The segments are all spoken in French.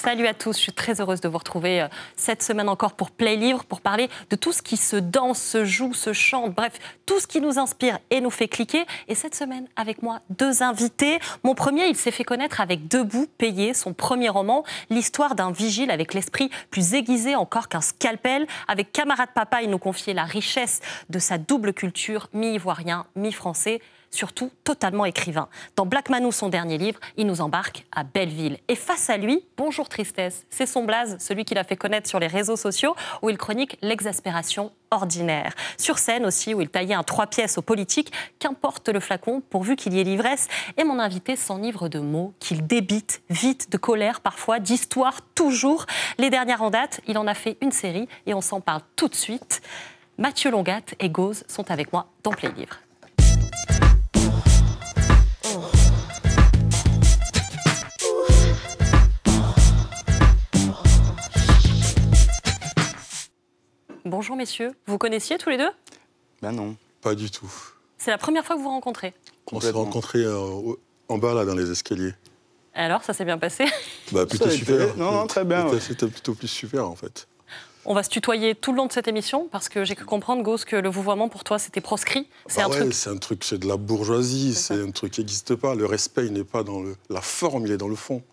Salut à tous, je suis très heureuse de vous retrouver cette semaine encore pour Play Livre, pour parler de tout ce qui se danse, se joue, se chante, bref, tout ce qui nous inspire et nous fait cliquer. Et cette semaine, avec moi, deux invités. Mon premier, il s'est fait connaître avec Debout, payé, son premier roman, l'histoire d'un vigile avec l'esprit plus aiguisé encore qu'un scalpel. Avec Camarade Papa, il nous confiait la richesse de sa double culture, mi-ivoirien, mi-français. Surtout totalement écrivain. Dans Black Manou, son dernier livre, il nous embarque à Belleville. Et face à lui, Bonjour Tristesse, c'est son blaze, celui qu'il a fait connaître sur les réseaux sociaux, où il chronique l'exaspération ordinaire. Sur scène aussi, où il taillait un 3 pièces aux politiques, qu'importe le flacon, pourvu qu'il y ait l'ivresse. Et mon invité s'enivre de mots qu'il débite, vite, de colère parfois, d'histoire toujours. Les dernières en date, il en a fait une série et on s'en parle tout de suite. Mathieu Longat et Gauze sont avec moi dans Play Livre. Bonjour messieurs, vous connaissiez tous les deux? Ben non. Pas du tout. C'est la première fois que vous vous rencontrez? On s'est rencontrés en bas, là, dans les escaliers. Alors, ça s'est bien passé? Bah, plutôt super. Non, très bien. C'était plutôt plus super, en fait. On va se tutoyer tout le long de cette émission, parce que j'ai cru comprendre, Gauze, que le vouvoiement, pour toi, c'était proscrit. C'est c'est de la bourgeoisie, c'est un truc qui n'existe pas. Le respect, il n'est pas dans la forme, il est dans le fond.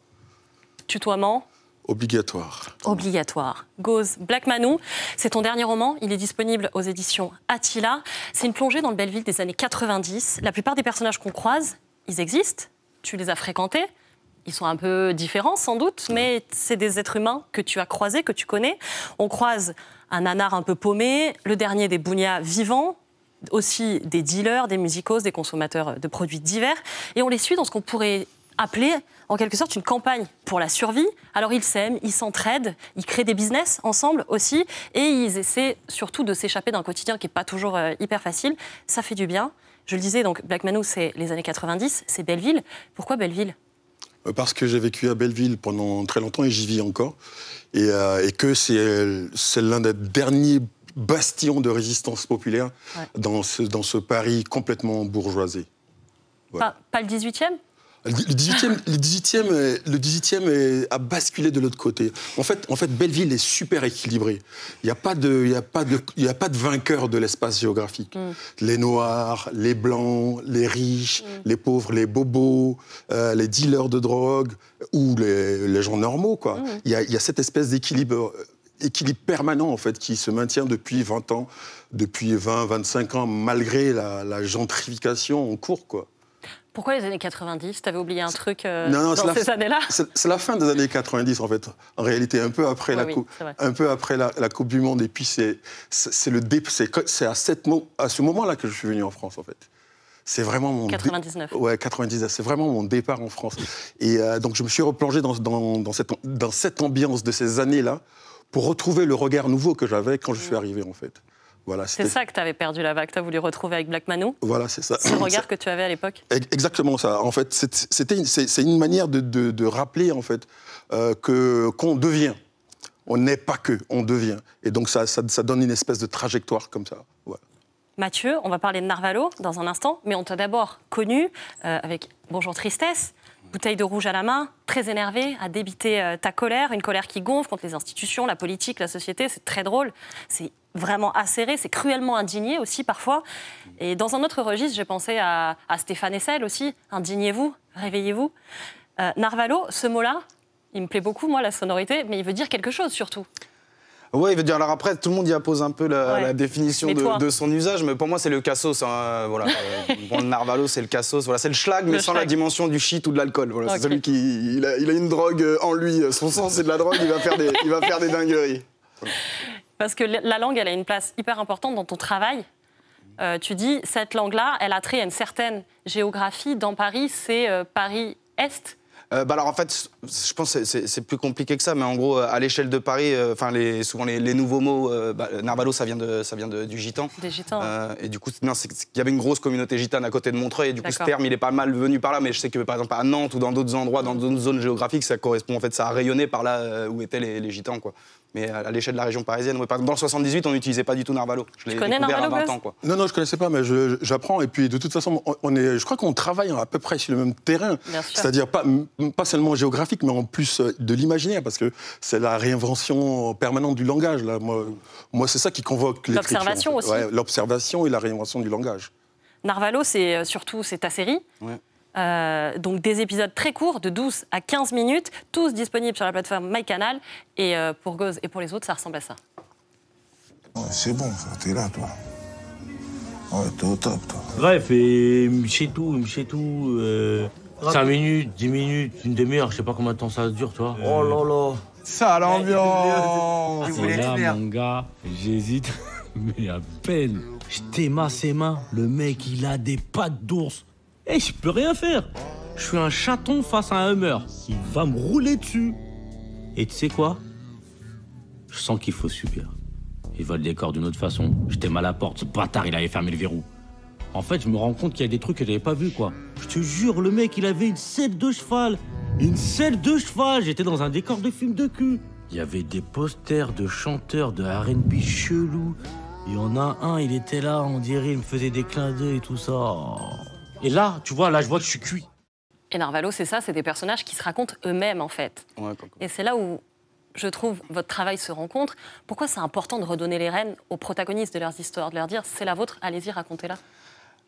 Tutoiement? Obligatoire. Obligatoire. Gauze, Black Manou, c'est ton dernier roman. Il est disponible aux éditions Attila. C'est une plongée dans le Belleville des années 90. La plupart des personnages qu'on croise, ils existent. Tu les as fréquentés. Ils sont un peu différents, sans doute, mais c'est des êtres humains que tu as croisés, que tu connais. On croise un nanar un peu paumé, le dernier des bougnats vivants, aussi des dealers, des musicos, des consommateurs de produits divers. Et on les suit dans ce qu'on pourrait appeler, en quelque sorte, une campagne pour la survie. Alors ils s'aiment, ils s'entraident, ils créent des business ensemble aussi, et ils essaient surtout de s'échapper d'un quotidien qui n'est pas toujours hyper facile. Ça fait du bien. Je le disais, donc Black Manou, c'est les années 90, c'est Belleville. Pourquoi Belleville? Parce que j'ai vécu à Belleville pendant très longtemps et j'y vis encore. Et que c'est l'un des derniers bastions de résistance populaire dans ce Paris complètement bourgeoisé. Voilà. Pas le 18e? Le 18e a basculé de l'autre côté. En fait, Belleville est super équilibré. Il n'y a pas de vainqueur de l'espace géographique. Les Noirs, les Blancs, les riches, les pauvres, les bobos, les dealers de drogue ou les gens normaux, quoi. Il y a cette espèce d'équilibre permanent, en fait, qui se maintient depuis 20 ans, depuis 20-25 ans, malgré la gentrification en cours, quoi. Pourquoi les années 90? T'avais oublié un truc dans ces années-là? C'est la fin des années 90, en fait. En réalité, un peu après la Coupe du Monde. Et puis, c'est à ce moment-là que je suis venu en France, en fait. C'est vraiment mon... 99. Ouais, 99. C'est vraiment mon départ en France. Et donc, je me suis replongé dans cette ambiance de ces années-là pour retrouver le regard nouveau que j'avais quand je suis arrivé, en fait. Voilà, c'est ça que tu avais perdu la vague, tu as voulu retrouver avec Black Manou. Voilà, c'est ça. C'est le regard que tu avais à l'époque. Exactement ça. En fait, c'est une manière de rappeler, en fait, qu'on devient. On n'est pas que, on devient. Et donc ça donne une espèce de trajectoire comme ça. Voilà. Mathieu, on va parler de Narvalo dans un instant, mais on t'a d'abord connu avec Bonjour Tristesse, bouteille de rouge à la main, très énervé, à débiter ta colère, une colère qui gonfle contre les institutions, la politique, la société. C'est très drôle, c'est vraiment acéré, c'est cruellement indigné aussi parfois. Et dans un autre registre, j'ai pensé à Stéphane Hessel aussi, indignez-vous, réveillez-vous. Narvalo, ce mot-là, il me plaît beaucoup, moi, la sonorité, mais il veut dire quelque chose surtout. Oui, il veut dire. Alors après, tout le monde y appose un peu la définition de son usage, mais pour moi, c'est le cassos. Hein, voilà. Bon, le Narvalo, c'est le cassos. Voilà, c'est le schlag, mais sans la dimension du shit ou de l'alcool. Voilà, c'est celui qui il a une drogue en lui. Son sang, c'est de la drogue. Il va faire des dingueries. Parce que la langue, elle a une place hyper importante dans ton travail. Tu dis, cette langue-là, elle a trait à une certaine géographie. Dans Paris, c'est Paris-Est. Alors en fait, je pense que c'est plus compliqué que ça, mais en gros, à l'échelle de Paris, souvent les nouveaux mots, Narvalo, ça vient du gitan. Des gitans. Et du coup, il y avait une grosse communauté gitane à côté de Montreuil, et du coup, ce terme, il est pas mal venu par là, mais je sais que par exemple à Nantes ou dans d'autres endroits, dans d'autres zones géographiques, ça correspond, en fait, ça a rayonné par là où étaient les gitans, quoi. Mais à l'échelle de la région parisienne, par exemple, dans le 78, on n'utilisait pas du tout Narvalo. Je l'ai découvert à 20 ans, quoi. Non, je ne connaissais pas, mais j'apprends. Et puis, de toute façon, je crois qu'on travaille à peu près sur le même terrain. C'est-à-dire pas seulement géographique, mais en plus de l'imaginaire, parce que c'est la réinvention permanente du langage. Là. Moi c'est ça qui convoque l'écriture. L'observation aussi. Ouais, l'observation et la réinvention du langage. Narvalo, c'est ta série. Ouais. Donc des épisodes très courts, de 12 à 15 minutes, tous disponibles sur la plateforme MyCanal. Et pour Goz et pour les autres, ça ressemble à ça. Ouais, c'est bon, ça, t'es là, toi. Ouais, t'es au top, toi. Bref, et chez tout, 5 minutes, 10 minutes, une demi-heure, je sais pas combien de temps ça dure, toi. Oh là là. Ça, l'ambiance. Et là, mon gars, j'hésite, mais à peine. Je t'aime ses mains, le mec, il a des pattes d'ours. Et je peux rien faire. Je suis un chaton face à un Hummer. Il va me rouler dessus. Et tu sais quoi? Je sens qu'il faut subir. Il va le décor d'une autre façon. J'étais mal à la porte, ce bâtard, il avait fermé le verrou. En fait, je me rends compte qu'il y a des trucs que j'avais pas vus, quoi. Je te jure, le mec, il avait une selle de cheval. Une selle de cheval. J'étais dans un décor de film de cul. Il y avait des posters de chanteurs de R&B chelous. Il y en a un, il était là, on dirait, il me faisait des clins d'œil et tout ça. Et là, tu vois, là, je vois que je suis cuit. Et Narvalo, c'est ça, c'est des personnages qui se racontent eux-mêmes, en fait. Ouais, et c'est là où, je trouve, votre travail se rencontre. Pourquoi c'est important de redonner les rênes aux protagonistes de leurs histoires, de leur dire, c'est la vôtre, allez-y, racontez-la?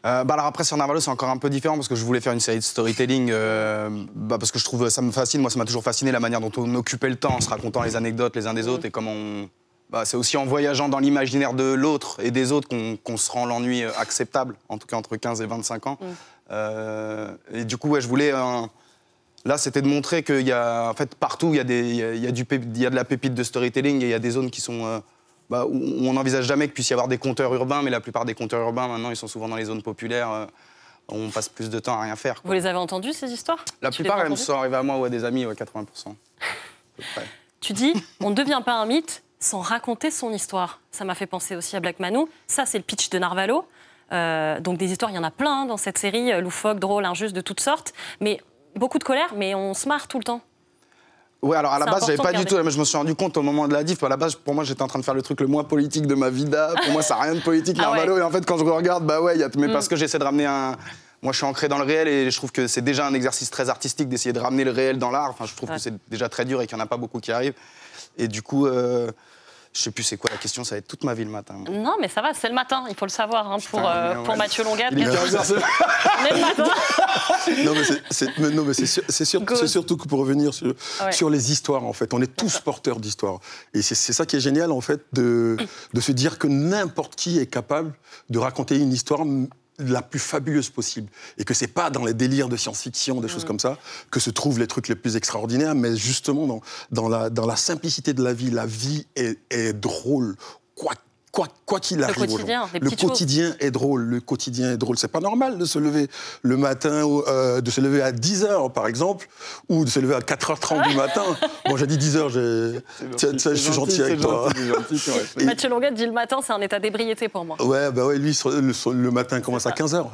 Alors après, sur Narvalo, c'est encore un peu différent parce que je voulais faire une série de storytelling parce que je trouve ça me fascine. Moi, ça m'a toujours fasciné la manière dont on occupait le temps en se racontant les anecdotes les uns des autres et comment on... c'est aussi en voyageant dans l'imaginaire de l'autre et des autres qu'on se rend l'ennui acceptable, en tout cas entre 15 et 25 ans. Et du coup, ouais, je voulais... Là, c'était de montrer qu'il y a, en fait, partout, il y a de la pépite de storytelling et il y a des zones qui sont... où on n'envisage jamais qu'il puisse y avoir des conteurs urbains, mais la plupart des conteurs urbains, maintenant, ils sont souvent dans les zones populaires. On passe plus de temps à rien faire, quoi. Vous les avez entendues, ces histoires? La plupart, elles me sont arrivées à moi ou à des amis, 80%. À peu près. Tu dis, on ne devient pas un mythe sans raconter son histoire. Ça m'a fait penser aussi à Black Manu. Ça, c'est le pitch de Narvalo. Donc des histoires, il y en a plein dans cette série, loufoques, drôles, injustes, de toutes sortes. Mais beaucoup de colère, mais on se marre tout le temps. Ouais, alors à la base, j'avais pas du tout. Je me suis rendu compte au moment de la diff. À la base, pour moi, j'étais en train de faire le truc le moins politique de ma vida. Pour moi, ça n'a rien de politique, Narvalo. Ouais. Et en fait, quand je regarde, mais parce que j'essaie de ramener un. Moi, je suis ancré dans le réel et je trouve que c'est déjà un exercice très artistique d'essayer de ramener le réel dans l'art. Enfin, je trouve que c'est déjà très dur et qu'il n'y en a pas beaucoup qui arrivent. Et du coup, je sais plus c'est quoi la question, ça va être toute ma vie le matin. Non, mais ça va, c'est le matin, il faut le savoir, hein, pour Mathieu Longuet. Il est 15h, mais le matin. Non, mais c'est surtout que pour revenir sur les histoires, en fait. On est tous porteurs d'histoires. Et c'est ça qui est génial, en fait, de se dire que n'importe qui est capable de raconter une histoire la plus fabuleuse possible. Et que c'est pas dans les délires de science-fiction, des choses comme ça, que se trouvent les trucs les plus extraordinaires, mais justement dans la simplicité de la vie est drôle, quoi qu'il arrive. Le quotidien est drôle. Le quotidien est drôle. C'est pas normal de se lever le matin, de se lever à 10h, par exemple, ou de se lever à 4h30 du matin. Bon, j'ai dit 10h, je suis gentil avec toi. Mathieu Longuet dit le matin, c'est un état d'ébriété pour moi. Ouais, lui, le matin commence à 15h.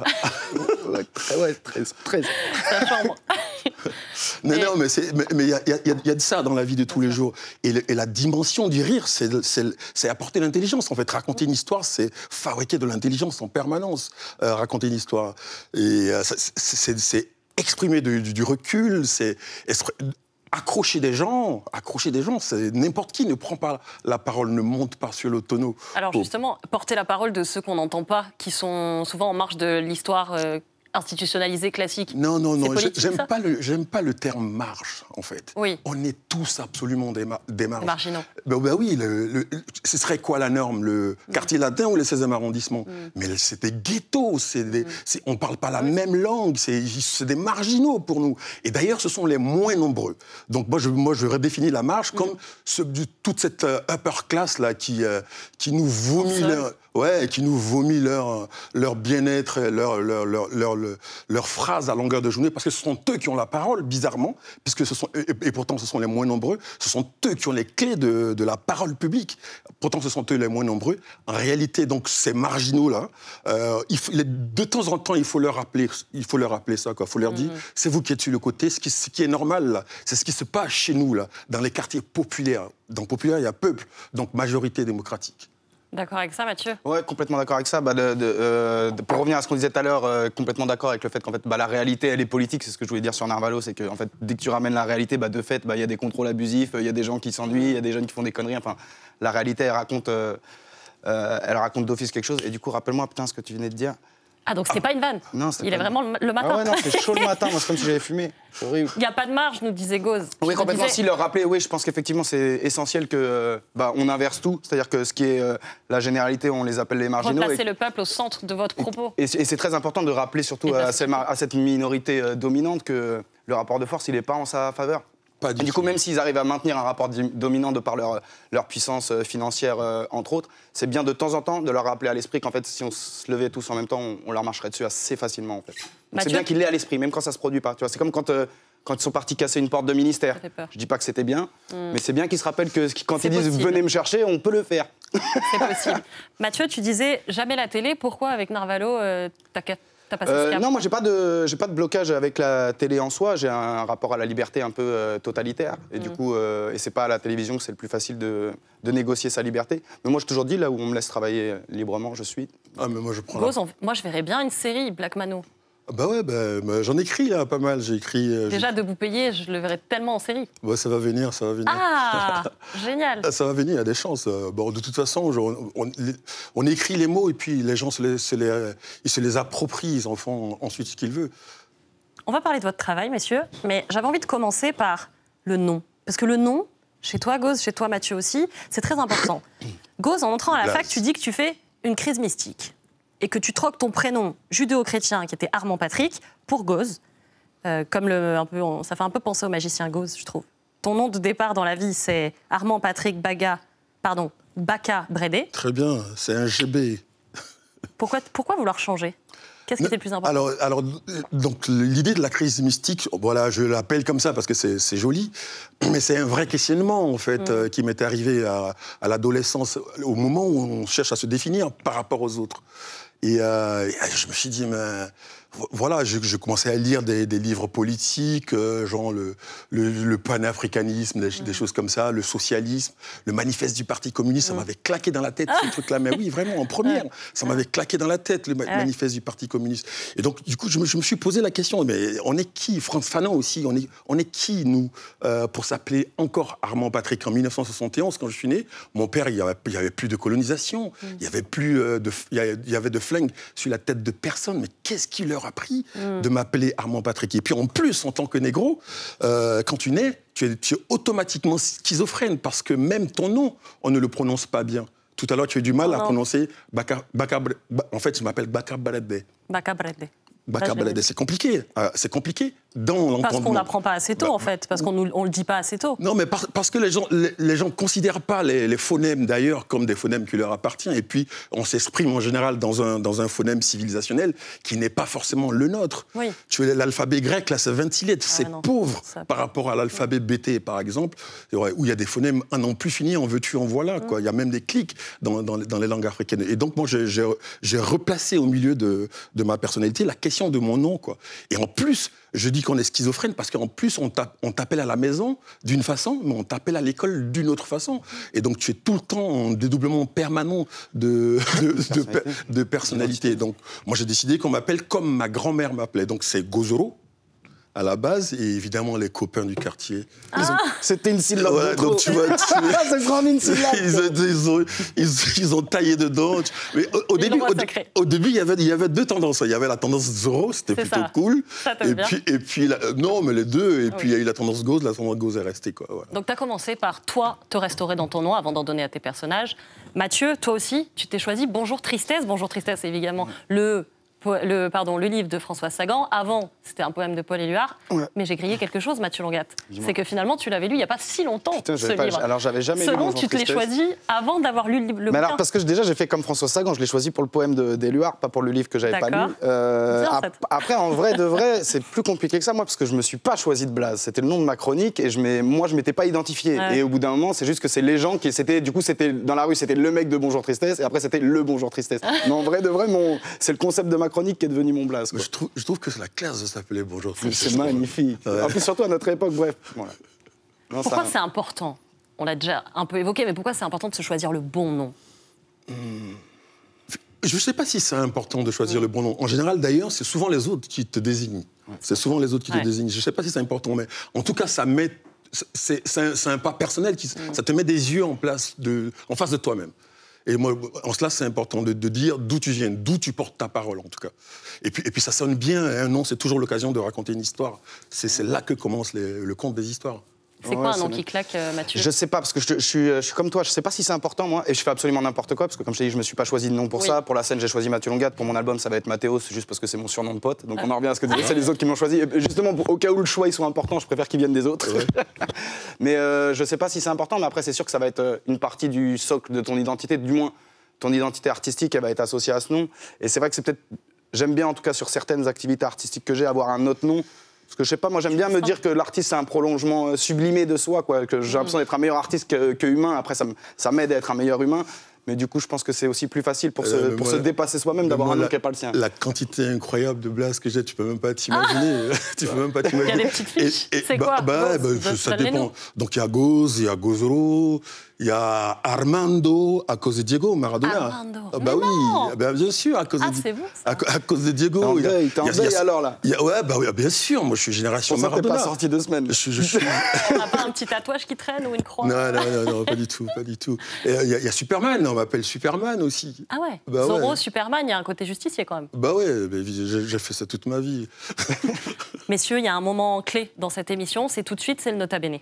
Ouais, très. Non, mais il y a de ça dans la vie de tous les jours. Et la dimension du rire, c'est apporter l'intelligence. En fait, raconter une histoire, c'est fabriquer de l'intelligence en permanence. Raconter une histoire. Et c'est exprimer du recul, c'est accrocher des gens, c'est n'importe qui ne prend pas la parole, ne monte pas sur le tonneau. Alors justement, porter la parole de ceux qu'on n'entend pas, qui sont souvent en marge de l'histoire institutionnalisé, classique. Non, j'aime pas le terme marge, en fait. Oui. On est tous absolument des marges. Marginaux. Oui, ce serait quoi la norme? Le quartier latin ou le 16e arrondissement? Mais c'est des ghettos, on ne parle pas la même langue, c'est des marginaux pour nous. Et d'ailleurs, ce sont les moins nombreux. Donc moi, je redéfinis la marge comme toute cette upper class là qui nous vomit leur bien-être, leurs phrases à longueur de journée, parce que ce sont eux qui ont la parole, bizarrement, et pourtant ce sont les moins nombreux, ce sont eux qui ont les clés de la parole publique, pourtant ce sont eux les moins nombreux. En réalité, donc, ces marginaux-là, de temps en temps, il faut leur rappeler ça, quoi. Il faut leur dire, c'est vous qui êtes sur le côté, ce qui est normal, là, c'est ce qui se passe chez nous, là, dans les quartiers populaires. Dans populaire, il y a peuple, donc majorité démocratique. D'accord avec ça, Mathieu? Ouais, complètement d'accord avec ça. Pour revenir à ce qu'on disait tout à l'heure, complètement d'accord avec le fait qu'en fait, la réalité, elle est politique. C'est ce que je voulais dire sur Narvalo, c'est que en fait, dès que tu ramènes la réalité, de fait, il y a des contrôles abusifs, il y a des gens qui s'ennuient, il y a des jeunes qui font des conneries. Enfin, la réalité, elle raconte d'office quelque chose. Et du coup, rappelle-moi, putain, ce que tu venais de dire. Ah, donc c'était pas une vanne? Non, il est vraiment le matin. Ah ouais, non, c'est chaud le matin, moi, c'est comme si j'avais fumé. C'est horrible. Il n'y a pas de marge, nous disait Gauze. Oui, complètement. Si leur rappeler, oui, je pense qu'effectivement, c'est essentiel que on inverse tout. C'est-à-dire que ce qui est la généralité, on les appelle les marginaux. Replacer le peuple au centre de votre propos. Et c'est très important de rappeler surtout à cette minorité dominante que le rapport de force, il n'est pas en sa faveur. Du coup, même s'ils arrivent à maintenir un rapport dominant de par leur puissance financière, entre autres, c'est bien de temps en temps de leur rappeler à l'esprit qu'en fait, si on se levait tous en même temps, on leur marcherait dessus assez facilement. En fait. C'est bien qu'il l'ait à l'esprit, même quand ça se produit pas. C'est comme quand ils sont partis casser une porte de ministère. Je dis pas que c'était bien, mais c'est bien qu'ils se rappellent que quand ils disent « venez me chercher », on peut le faire. C'est possible. Mathieu, tu disais jamais la télé. Pourquoi, avec Narvalo, non, moi j'ai pas de blocage avec la télé en soi. J'ai un rapport à la liberté un peu totalitaire. Et du coup, et c'est pas à la télévision que c'est le plus facile de négocier sa liberté. Mais moi j'ai toujours dit, là où on me laisse travailler librement, je suis. Ah, mais moi je prends. Moi je verrais bien une série, Black Mano. Bah ouais, j'en écris là pas mal. J'ai écrit. Déjà de vous payer, je le verrais tellement en série. Ouais, ça va venir, ça va venir. Ah, génial. Ça va venir, il y a des chances. Bon, de toute façon, on écrit les mots et puis les gens ils se les approprient, ils en font ensuite ce qu'ils veulent. On va parler de votre travail, messieurs, mais j'avais envie de commencer par le nom. Parce que le nom, chez toi, Gauze, chez toi, Mathieu aussi, c'est très important. Gauze, en entrant à la fac, tu dis que tu fais une crise mystique. Et que tu troques ton prénom judéo-chrétien, qui était Armand Patrick, pour Gauze. Comme ça fait un peu penser au magicien Gauze, je trouve. Ton nom de départ dans la vie, c'est Armand Patrick Baka Brédé. Très bien, c'est un GB. Pourquoi vouloir changer? Qu'est-ce qui était le plus important? Alors, donc, l'idée de la crise mystique, voilà, je l'appelle comme ça parce que c'est joli, mais c'est un vrai questionnement, en fait, qui m'est arrivé à l'adolescence, au moment où on cherche à se définir par rapport aux autres. Et je me suis dit, mais voilà, je commençais à lire des livres politiques, genre le panafricanisme, des choses comme ça, le socialisme, le manifeste du Parti communiste, ça m'avait claqué dans la tête, ce truc-là. Mais oui, vraiment, en première, ça m'avait claqué dans la tête, le manifeste du Parti communiste. Et donc, du coup, je me suis posé la question, mais on est qui? Frantz Fanon aussi, on est qui, nous, pour s'appeler encore Armand Patrick? En 1971, quand je suis né, mon père, il n'y avait plus de colonisation, il y avait de flingues sur la tête de personne, mais qu'est-ce qui leur a pris de m'appeler Armand Patrick? Et puis en plus, en tant que négro, quand tu nais, tu es automatiquement schizophrène parce que même ton nom, on ne le prononce pas bien. Tout à l'heure, tu as du mal à prononcer en fait, je m'appelle Baka Brédé. Baka Brédé. Baka Brédé, c'est compliqué. C'est compliqué dans l'entendement. Parce qu'on n'apprend pas assez tôt, en fait. Parce qu'on ne le dit pas assez tôt. Non, mais parce que les gens ne considèrent pas les phonèmes, d'ailleurs, comme des phonèmes qui leur appartiennent. Et puis, on s'exprime en général dans un phonème civilisationnel qui n'est pas forcément le nôtre. Oui. Tu vois, l'alphabet grec, là, c'est 26 lettres. C'est pauvre par rapport à l'alphabet BT, par exemple, où il y a des phonèmes un non plus finis, en veux-tu, en voilà. Il y a même des clics dans les langues africaines. Et donc, moi, j'ai replacé au milieu de ma personnalité la question de mon nom, quoi. Et en plus, je dis qu'on est schizophrène parce qu'en plus, on t'appelle à la maison d'une façon, mais on t'appelle à l'école d'une autre façon. Et donc, tu es tout le temps en dédoublement permanent de personnalité. Donc, moi, j'ai décidé qu'on m'appelle comme ma grand-mère m'appelait. Donc, c'est Gozoro à la base, et évidemment les copains du quartier. C'était une syllabe. Ouais, donc tu vois, c'est vraiment une syllabe. Ils ont taillé dedans. Mais au début, il y avait deux tendances. Il y avait la tendance Zoro, c'était plutôt cool. Ça et puis non, mais les deux. Et puis il y a eu la tendance Gauze. La tendance Gauze est restée, quoi. Voilà. Donc tu as commencé par toi te restaurer dans ton nom avant d'en donner à tes personnages. Mathieu, toi aussi, tu t'es choisi Bonjour Tristesse. Bonjour Tristesse, c'est évidemment le livre de François Sagan. Avant, c'était un poème de Paul Éluard. Ouais. Mais j'ai grillé quelque chose, Mathieu Longat. C'est que finalement, tu l'avais lu il n'y a pas si longtemps, ce livre. Alors, j'avais jamais lu Selon, tu te l'es choisi avant d'avoir lu le bouquin. Mais alors, parce que déjà, j'ai fait comme François Sagan. Je l'ai choisi pour le poème d'Éluard, pas pour le livre que j'avais pas lu. Après, en vrai de vrai, c'est plus compliqué que ça, moi, parce que je me suis pas choisi de Blaze. C'était le nom de ma chronique et moi, je m'étais pas identifié. Ouais. Et au bout d'un moment, c'est juste que c'est les gens qui... Du coup, c'était dans la rue, c'était le mec de Bonjour Tristesse et après, c'était le Bonjour Tristesse. Mais en vrai de vrai, c'est le concept de ma chronique qui est devenu mon Blaze. Je trouve que c'est la classe de s'appeler Bonjour Tristesse. C'est magnifique. Ouais. En plus, surtout à notre époque, bref. Voilà. Pourquoi c'est important? On l'a déjà un peu évoqué, mais pourquoi c'est important de se choisir le bon nom? Je ne sais pas si c'est important de choisir le bon nom. En général, d'ailleurs, c'est souvent les autres qui te désignent. C'est souvent les autres qui te désignent. Je ne sais pas si c'est important, mais en tout cas, ça met... C'est un pas personnel, ça te met des yeux en face de toi-même. Et moi, en cela, c'est important de dire d'où tu viens, d'où tu portes ta parole, en tout cas. Et puis ça sonne bien, un nom, c'est toujours l'occasion de raconter une histoire. C'est là que commence le conte des histoires. C'est quoi un nom qui claque, Mathieu? Je sais pas, parce que je suis comme toi, je sais pas si c'est important, moi, et je fais absolument n'importe quoi, parce que comme je t'ai dit, je me suis pas choisi de nom pour ça. Pour la scène, j'ai choisi Mathieu Longat, pour mon album, ça va être Mathéo, c'est juste parce que c'est mon surnom de pote. Donc on en revient à ce que c'est les autres qui m'ont choisi. Et justement, au cas où le choix, ils sont importants, je préfère qu'ils viennent des autres. Ouais. Mais je sais pas si c'est important, mais après, c'est sûr que ça va être une partie du socle de ton identité, du moins ton identité artistique, elle va être associée à ce nom. Et c'est vrai que c'est peut-être, j'aime bien en tout cas sur certaines activités artistiques que j'ai, avoir un autre nom. Parce que je sais pas, moi j'aime bien me dire que l'artiste c'est un prolongement sublimé de soi, quoi, que j'ai l'impression d'être un meilleur artiste que humain. Après ça m'aide à être un meilleur humain. Mais du coup, je pense que c'est aussi plus facile pour se dépasser soi-même d'avoir un nom qui n'est pas le sien. La quantité incroyable de blagues que j'ai, tu peux même pas t'imaginer. Tu peux même pas t'imaginer. Il y a des petites fiches. C'est quoi ça dépend. Donc il y a Goz, il y a Gozoro, il y a Armando, à cause de Diego Maradona. Armando. Bien sûr, à cause de c'est bon, ça. À cause de Diego. T'es en deuil alors là. Oui, bien sûr. Moi, je suis génération Maradona. T'es pas sorti 2 semaines. On n'a pas un petit tatouage qui traîne ou une croix? Non, pas du tout, pas du tout. Il y a Superman, on m'appelle Superman aussi. Ah ouais. Zorro, Superman, il y a un côté justicier quand même. Bah ouais, j'ai fait ça toute ma vie. Messieurs, il y a un moment clé dans cette émission, c'est tout de suite, c'est le Nota Bene.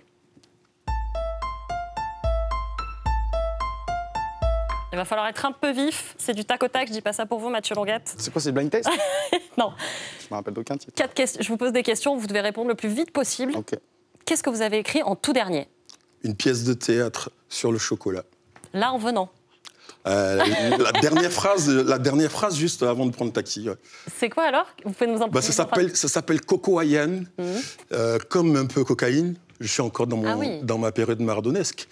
Il va falloir être un peu vif, c'est du tac au tac, je dis pas ça pour vous, Mathieu Longat. C'est quoi, c'est le blind test? Non. Je me rappelle d'aucun titre. 4 questions, je vous pose des questions, vous devez répondre le plus vite possible. Ok. Qu'est-ce que vous avez écrit en tout dernier? Une pièce de théâtre sur le chocolat. Là, en venant. La dernière phrase juste avant de prendre le taxi. Ouais. C'est quoi alors? Vous pouvez nous en parler? Ça s'appelle Coco Hayan, comme un peu cocaïne. Je suis encore dans ma période maradonnesque.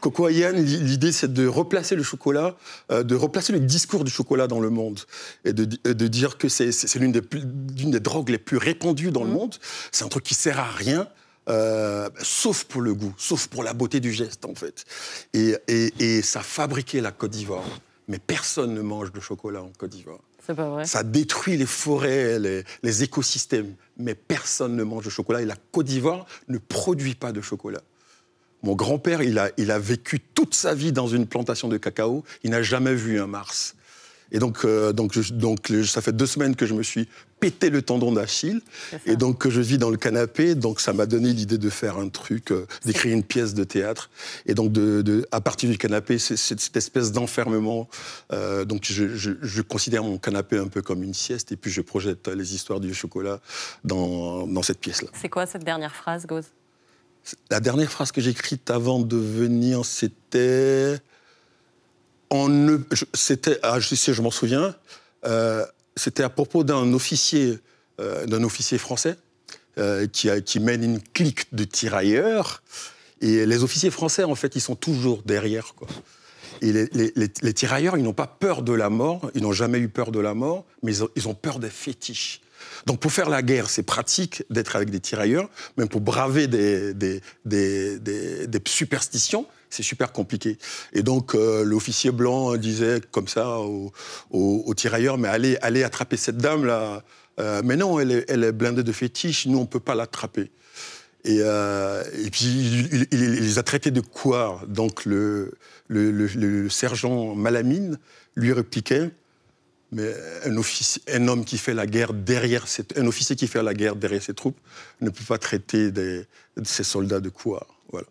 Coco Hayan, l'idée c'est de replacer le chocolat, de replacer le discours du chocolat dans le monde et de dire que c'est l'une des drogues les plus répandues dans le monde. C'est un truc qui sert à rien. Sauf pour le goût, sauf pour la beauté du geste, en fait. Et ça fabriquait la Côte d'Ivoire. Mais personne ne mange de chocolat en Côte d'Ivoire. C'est pas vrai. Ça détruit les forêts, les écosystèmes. Mais personne ne mange de chocolat. Et la Côte d'Ivoire ne produit pas de chocolat. Mon grand-père, il a vécu toute sa vie dans une plantation de cacao. Il n'a jamais vu un Mars. Et donc, ça fait 2 semaines que je me suis pété le tendon d'Achille. Et donc, que je vis dans le canapé. Donc, ça m'a donné l'idée de faire un truc, d'écrire une pièce de théâtre. Et donc, à partir du canapé, c'est cette espèce d'enfermement. Donc, je considère mon canapé un peu comme une sieste. Et puis, je projette les histoires du chocolat dans cette pièce-là. C'est quoi cette dernière phrase, Goz? La dernière phrase que j'ai écrite avant de venir, c'était... je m'en souviens, c'était à propos d'un officier français qui mène une clique de tirailleurs. Et les officiers français, en fait, ils sont toujours derrière, quoi. Et les tirailleurs, ils n'ont pas peur de la mort, ils n'ont jamais eu peur de la mort, mais ils ont peur des fétiches. Donc pour faire la guerre, c'est pratique d'être avec des tirailleurs, même pour braver des superstitions, c'est super compliqué. Et donc l'officier blanc disait comme ça aux tirailleurs, mais allez attraper cette dame-là. Mais non, elle est blindée de fétiches, nous on ne peut pas l'attraper. Et puis il les a traités de couards. Donc le sergent Malamine lui répliquait, mais un officier qui fait la guerre derrière ses troupes ne peut pas traiter ses soldats de couards. Voilà.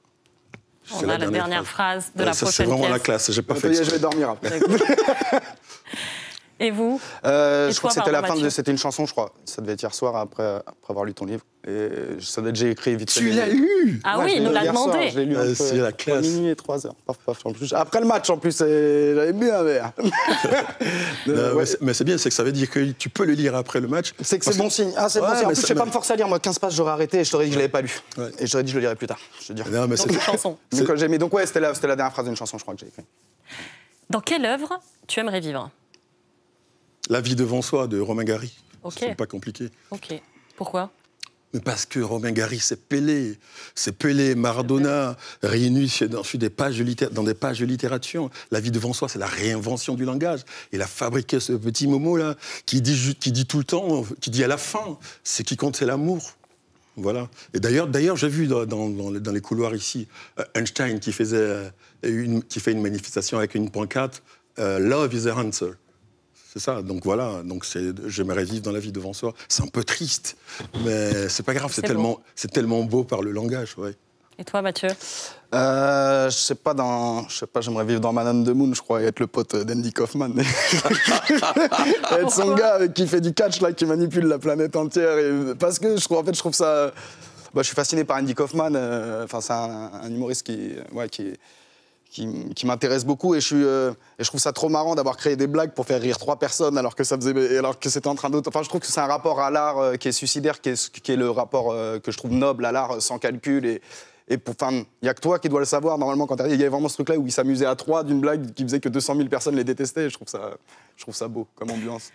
On a la dernière phrase de la prochaine pièce. C'est vraiment la classe, j'ai pas fait exprès. Je vais dormir après. Et vous? Je crois que c'était la fin c'était une chanson, je crois. Ça devait être hier soir après avoir lu ton livre. Et ça devait être j'ai écrit vite. Tu l'as lu? Ah oui, il nous l'a demandé. Je l'ai lu c'est la classe. Minuit et 3 heures. Après le match en plus, j'avais bien mais c'est bien, c'est que ça veut dire que tu peux le lire après le match. C'est que c'est bon signe. Ah, c'est bon signe. En plus, je vais pas me forcer à lire. Moi, 15 pages, j'aurais arrêté et je t'aurais dit que je l'avais pas lu. Ouais. Et j'aurais dit que je le lirai plus tard. Je te dis. Non, mais c'est une chanson. Donc ouais, c'était la dernière phrase d'une chanson, je crois que j'ai écrit. Dans quelle œuvre tu aimerais vivre? La vie devant soi de Romain Gary. Ok. C'est pas compliqué. Ok. Pourquoi? Mais parce que Romain Gary, c'est Pelé, Maradona, réunis dans des pages de littérature. La vie devant soi, c'est la réinvention du langage. Il a fabriqué ce petit Momo-là, qui dit tout le temps, qui dit à la fin, ce qui compte, c'est l'amour. Voilà. Et d'ailleurs, j'ai vu dans les couloirs ici, Einstein qui fait une manifestation avec une pancarte, Love is the answer. C'est ça, donc voilà, j'aimerais vivre dans la vie devant soi. C'est un peu triste, mais c'est pas grave, c'est tellement beau par le langage, ouais. Et toi, Mathieu? Je sais pas, j'aimerais vivre dans Man on the Moon, je crois, et être le pote d'Andy Kaufman. Être son gars qui fait du catch, là, qui manipule la planète entière. Parce que je trouve ça... je suis fasciné par Andy Kaufman. C'est un humoriste qui m'intéresse beaucoup, et je trouve ça trop marrant d'avoir créé des blagues pour faire rire 3 personnes alors que c'était en train d'autre. Enfin, je trouve que c'est un rapport à l'art qui est suicidaire, qui est le rapport que je trouve noble à l'art, sans calcul. Et il n'y a que toi qui dois le savoir. Normalement, quand il y avait vraiment ce truc-là où il s'amusait à 3 d'une blague qui faisait que 200 000 personnes les détestaient. Je trouve ça beau comme ambiance.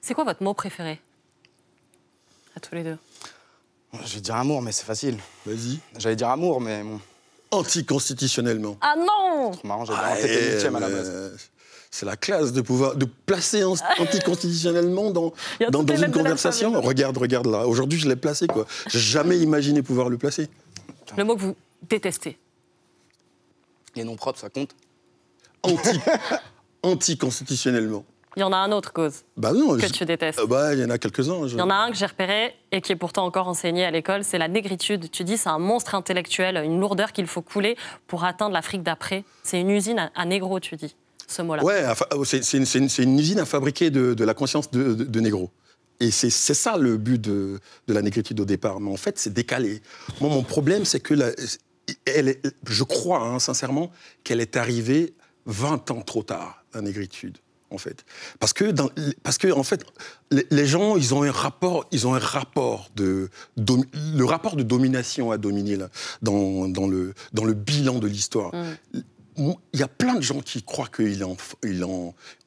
C'est quoi votre mot préféré à tous les deux? Je vais dire amour, mais c'est facile. Vas-y. J'allais dire amour, mais bon. Anticonstitutionnellement. Ah non! Trop marrant, j'avais un à la base. C'est la classe de pouvoir de placer anticonstitutionnellement dans une conversation. Regarde là. Aujourd'hui, je l'ai placé, quoi. J'ai jamais imaginé pouvoir le placer. Le mot que vous détestez. Les noms propres, ça compte? Anticonstitutionnellement. Il y en a un autre, Cause, que tu détestes. Il y en a quelques-uns. Il y en a un que j'ai repéré et qui est pourtant encore enseigné à l'école, c'est la négritude. Tu dis c'est un monstre intellectuel, une lourdeur qu'il faut couler pour atteindre l'Afrique d'après. C'est une usine à négro, tu dis, ce mot-là. Ouais, c'est une usine à fabriquer de la conscience de négro. Et c'est ça le but de la négritude au départ. Mais en fait, c'est décalé. Moi, mon problème, c'est que je crois, sincèrement, qu'elle est arrivée 20 ans trop tard, la négritude. En fait. Parce que en fait, les gens, ils ont un rapport le rapport de domination à dominer là, dans le bilan de l'histoire. Il y a plein de gens qui croient qu'il est en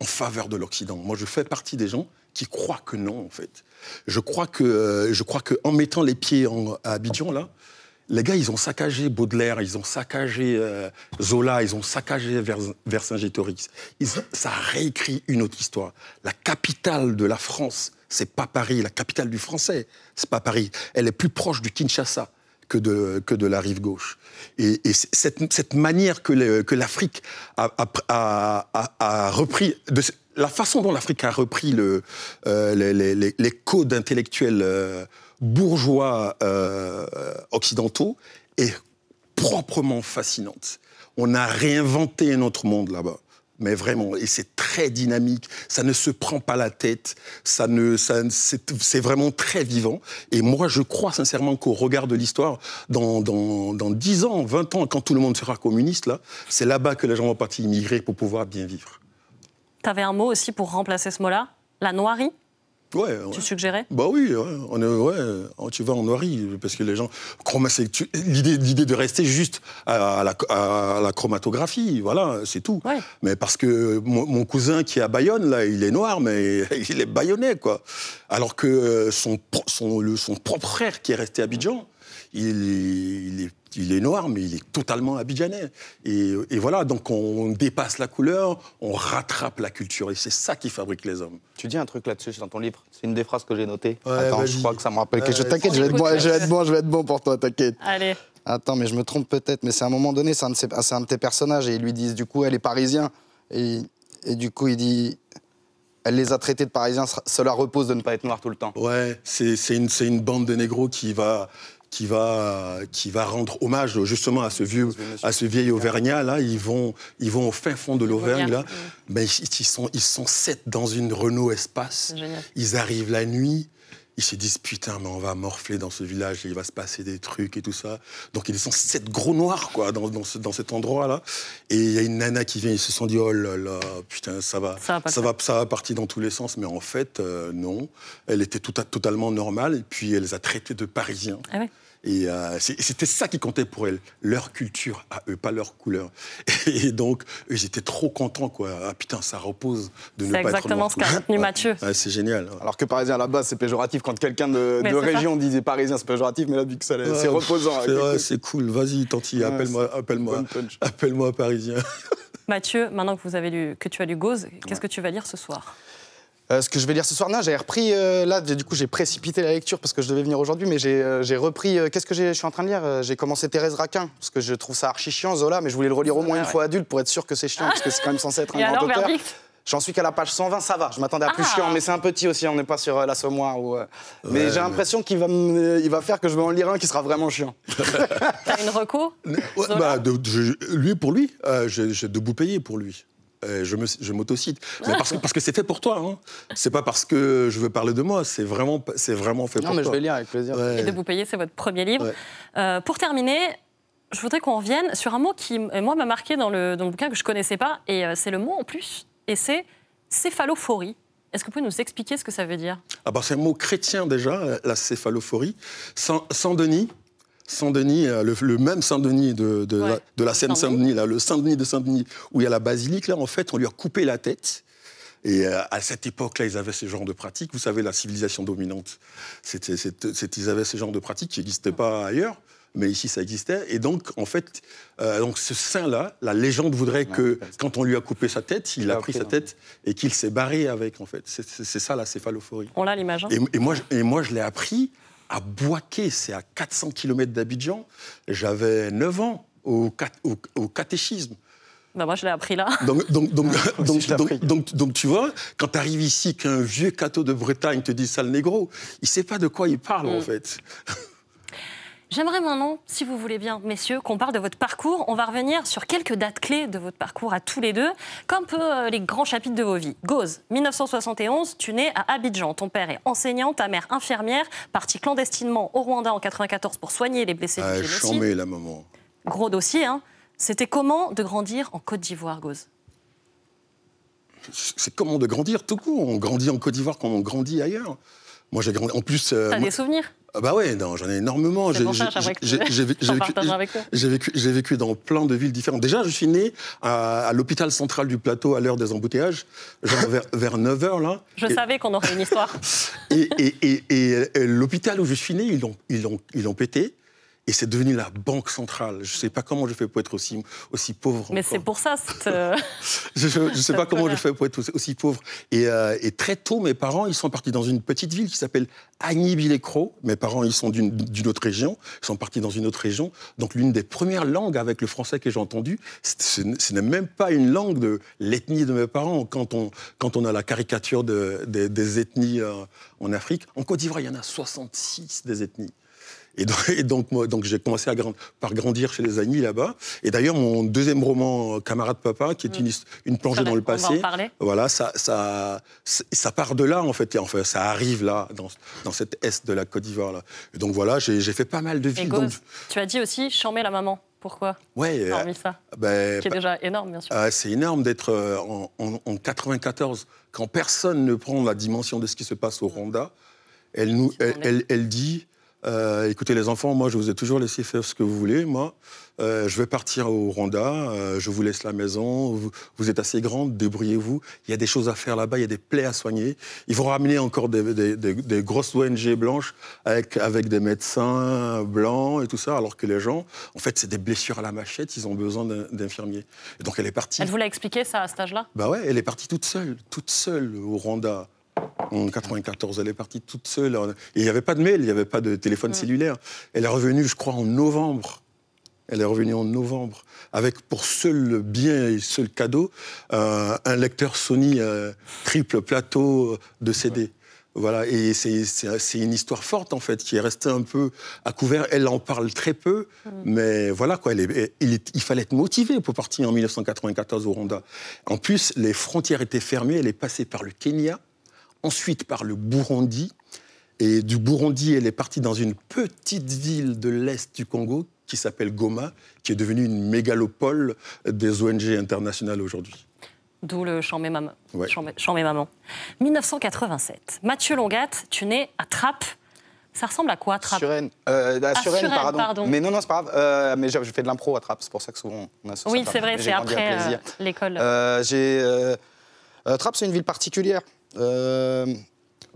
faveur de l'Occident. Moi, je fais partie des gens qui croient que non, en fait. Je crois que en mettant les pieds à Abidjan, là, les gars, ils ont saccagé Baudelaire, ils ont saccagé Zola, ils ont saccagé Vercingétorix. Ça a réécrit une autre histoire. La capitale de la France, c'est pas Paris. La capitale du français, c'est pas Paris. Elle est plus proche du Kinshasa que de la rive gauche. Et cette manière que l'Afrique a repris... La façon dont l'Afrique a repris les codes intellectuels bourgeois occidentaux est proprement fascinante. On a réinventé un autre monde là-bas, mais vraiment, et c'est très dynamique, ça ne se prend pas la tête, c'est vraiment très vivant. Et moi, je crois sincèrement qu'au regard de l'histoire, dans 10 ans, 20 ans, quand tout le monde sera communiste, là, c'est là-bas que les gens vont partir immigrer pour pouvoir bien vivre. T'avais un mot aussi pour remplacer ce mot-là? La noirie? Ouais. Tu suggérais? Bah oui, tu vas en noirie, parce que les gens... L'idée de rester juste à la chromatographie, voilà, c'est tout. Ouais. Mais parce que mon cousin qui est à Bayonne, là, il est noir, mais il est bayonnais, quoi. Alors que son propre frère qui est resté à Abidjan, il est noir, mais il est totalement abidjanais. Et voilà, donc on dépasse la couleur, on rattrape la culture. Et c'est ça qui fabrique les hommes. Tu dis un truc là-dessus dans ton livre. C'est une des phrases que j'ai notées. Ouais, attends, je crois que ça me rappelle quelque chose. T'inquiète, je vais être bon pour toi, t'inquiète. Allez. Attends, mais je me trompe peut-être. Mais c'est à un moment donné, c'est un de tes personnages. Et ils lui disent, du coup, elle est parisien. Et du coup, il dit... Elle les a traités de parisiens, cela repose de ne pas être noir tout le temps. Ouais, c'est une bande de négros qui va rendre hommage justement à ce vieil Auvergnat là. Ils vont au fin fond de l'Auvergne là. Mais ils sont 7 dans une Renault Espace. Ils arrivent la nuit. Ils se disent putain, mais on va morfler dans ce village et il va se passer des trucs et tout ça. Donc ils sont 7 gros noirs quoi dans cet endroit là. Et il y a une nana qui vient, ils se sont dit oh là là putain ça va partir dans tous les sens. Mais en fait non, elle était totalement normale et puis elle les a traités de parisiens. Ah ouais. Et c'était ça qui comptait pour elles, leur culture à eux, pas leur couleur. Et donc, j'étais trop content, quoi. Ah putain, ça repose de ne pas être noir. C'est exactement ce qu'a retenu Mathieu. Ouais, c'est génial. Alors que parisien, à la base, c'est péjoratif. Quand quelqu'un de région disait parisien, c'est péjoratif, mais là, vu que c'est reposant. C'est cool, vas-y, Tanti, appelle-moi parisien. Mathieu, maintenant que tu as lu Gauze, qu'est-ce que tu vas lire ce soir ? Ce que je vais lire ce soir, non, j'avais repris, là, du coup, j'ai précipité la lecture parce que je devais venir aujourd'hui, mais j'ai repris, qu'est-ce que je suis en train de lire ? J'ai commencé Thérèse Raquin, parce que je trouve ça archi chiant, Zola, mais je voulais le relire au moins une fois adulte pour être sûr que c'est chiant, parce que c'est quand même censé être un grand auteur. J'en suis qu'à la page 120, ça va, je m'attendais à plus chiant, mais c'est un petit aussi, on n'est pas sur l'Assommoir. Mais j'ai l'impression qu'il va faire que je vais en lire un qui sera vraiment chiant. T'as une reco ? Lui, pour lui, j'ai debout payé pour lui. Je m'autocite. Parce que c'est fait pour toi. Hein. C'est pas parce que je veux parler de moi, c'est vraiment fait pour toi. Non, mais je vais lire avec plaisir. Ouais. Et Debout payé, c'est votre premier livre. Ouais. Pour terminer, je voudrais qu'on revienne sur un mot qui, moi, m'a marqué dans le bouquin que je connaissais pas. Et c'est le mot en plus, et c'est céphalophorie. Est-ce que vous pouvez nous expliquer ce que ça veut dire ? C'est un mot chrétien déjà, la céphalophorie. Saint-Denis, le même Saint-Denis de la Seine-Saint-Denis, là, le Saint-Denis de Saint-Denis, où il y a la basilique, là, en fait, on lui a coupé la tête. Et à cette époque-là, ils avaient ce genre de pratiques. Vous savez, la civilisation dominante, ils avaient ce genre de pratiques qui n'existaient pas ailleurs, mais ici, ça existait. Et donc, en fait, ce saint-là, la légende voudrait que, quand on lui a coupé sa tête, il a pris sa tête et qu'il s'est barré avec, en fait. C'est ça, la céphalophorie. On l'a, l'image. Hein. Et moi, je l'ai appris à Boaké, c'est à 400 km d'Abidjan. J'avais 9 ans au catéchisme. Moi, je l'ai appris là. Donc, tu vois, quand tu arrives ici, qu'un vieux cateau de Bretagne te dit sale négro, il ne sait pas de quoi il parle, en fait. J'aimerais maintenant, si vous voulez bien, messieurs, qu'on parle de votre parcours. On va revenir sur quelques dates clés de votre parcours à tous les deux, comme un peu les grands chapitres de vos vies. Gauze, 1971, tu nais à Abidjan. Ton père est enseignant, ta mère infirmière, partie clandestinement au Rwanda en 1994 pour soigner les blessés du génocide. Chambé, la maman. Gros dossier, hein. C'était comment de grandir en Côte d'Ivoire, Gauze ? C'est comment de grandir, tout court. On grandit en Côte d'Ivoire comme on grandit ailleurs. Moi, j'ai grandi. En plus. T'as des souvenirs ? Bah ouais, non, j'en ai énormément. J'ai vécu dans plein de villes différentes. Déjà, je suis né à l'hôpital central du Plateau à l'heure des embouteillages, genre vers 9h, là. Je savais qu'on aurait une histoire. Et l'hôpital où je suis né, ils l'ont pété. Et c'est devenu la banque centrale. Je ne sais pas comment je fais pour être aussi pauvre. Mais c'est pour ça. Je ne sais pas comment je fais pour être aussi pauvre. Et très tôt, mes parents, ils sont partis dans une petite ville qui s'appelle Agny-Billecro. Mes parents, ils sont d'une autre région. Ils sont partis dans une autre région. Donc, l'une des premières langues avec le français que j'ai entendu, ce n'est même pas une langue de l'ethnie de mes parents. Quand on a la caricature des ethnies en Afrique, en Côte d'Ivoire, il y en a 66 des ethnies. Et donc j'ai commencé par grandir chez les Agny là-bas. Et d'ailleurs, mon deuxième roman, Camarade Papa, qui est une plongée dans le passé, on va en parler. Voilà, ça part de là, en fait. Et enfin, ça arrive là, dans cette est de la Côte d'Ivoire. Là. Et donc voilà, j'ai fait pas mal de villes. Donc... Tu as dit aussi chambé la maman. Pourquoi ? Ouais, hormis ça, qui est déjà énorme, bien sûr. C'est énorme d'être en 94, quand personne ne prend la dimension de ce qui se passe au Rwanda. Elle dit... écoutez les enfants, moi je vous ai toujours laissé faire ce que vous voulez, moi je vais partir au Rwanda, je vous laisse la maison, vous êtes assez grande, débrouillez-vous, il y a des choses à faire là-bas, il y a des plaies à soigner, ils vont ramener encore des grosses ONG blanches avec des médecins blancs et tout ça, alors que les gens, en fait c'est des blessures à la machette, ils ont besoin d'infirmiers. Et donc elle est partie... Elle vous l'a expliqué ça à cet âge-là ? Bah ouais, elle est partie toute seule au Rwanda. En 94, elle est partie toute seule. Et il n'y avait pas de mail, il n'y avait pas de téléphone cellulaire. Elle est revenue, je crois, en novembre. Avec pour seul bien et seul cadeau un lecteur Sony triple plateau de CD. Voilà, et c'est une histoire forte, en fait, qui est restée un peu à couvert. Elle en parle très peu, mais voilà, quoi. Il fallait être motivé pour partir en 1994 au Rwanda. En plus, les frontières étaient fermées. Elle est passée par le Kenya, ensuite par le Burundi. Et du Burundi, elle est partie dans une petite ville de l'Est du Congo qui s'appelle Goma, qui est devenue une mégalopole des ONG internationales aujourd'hui. D'où le Chambé Maman. Ouais. Chambé Maman. 1987. Mathieu Longat, tu nais à Trappes. Ça ressemble à quoi, Trappes? Suresnes. Suresnes, pardon. Mais non, c'est pas grave. Mais j'ai fait de l'impro à Trappes, c'est pour ça que souvent on associe. Oui, c'est vrai, c'est après l'école. Trappes, c'est une ville particulière.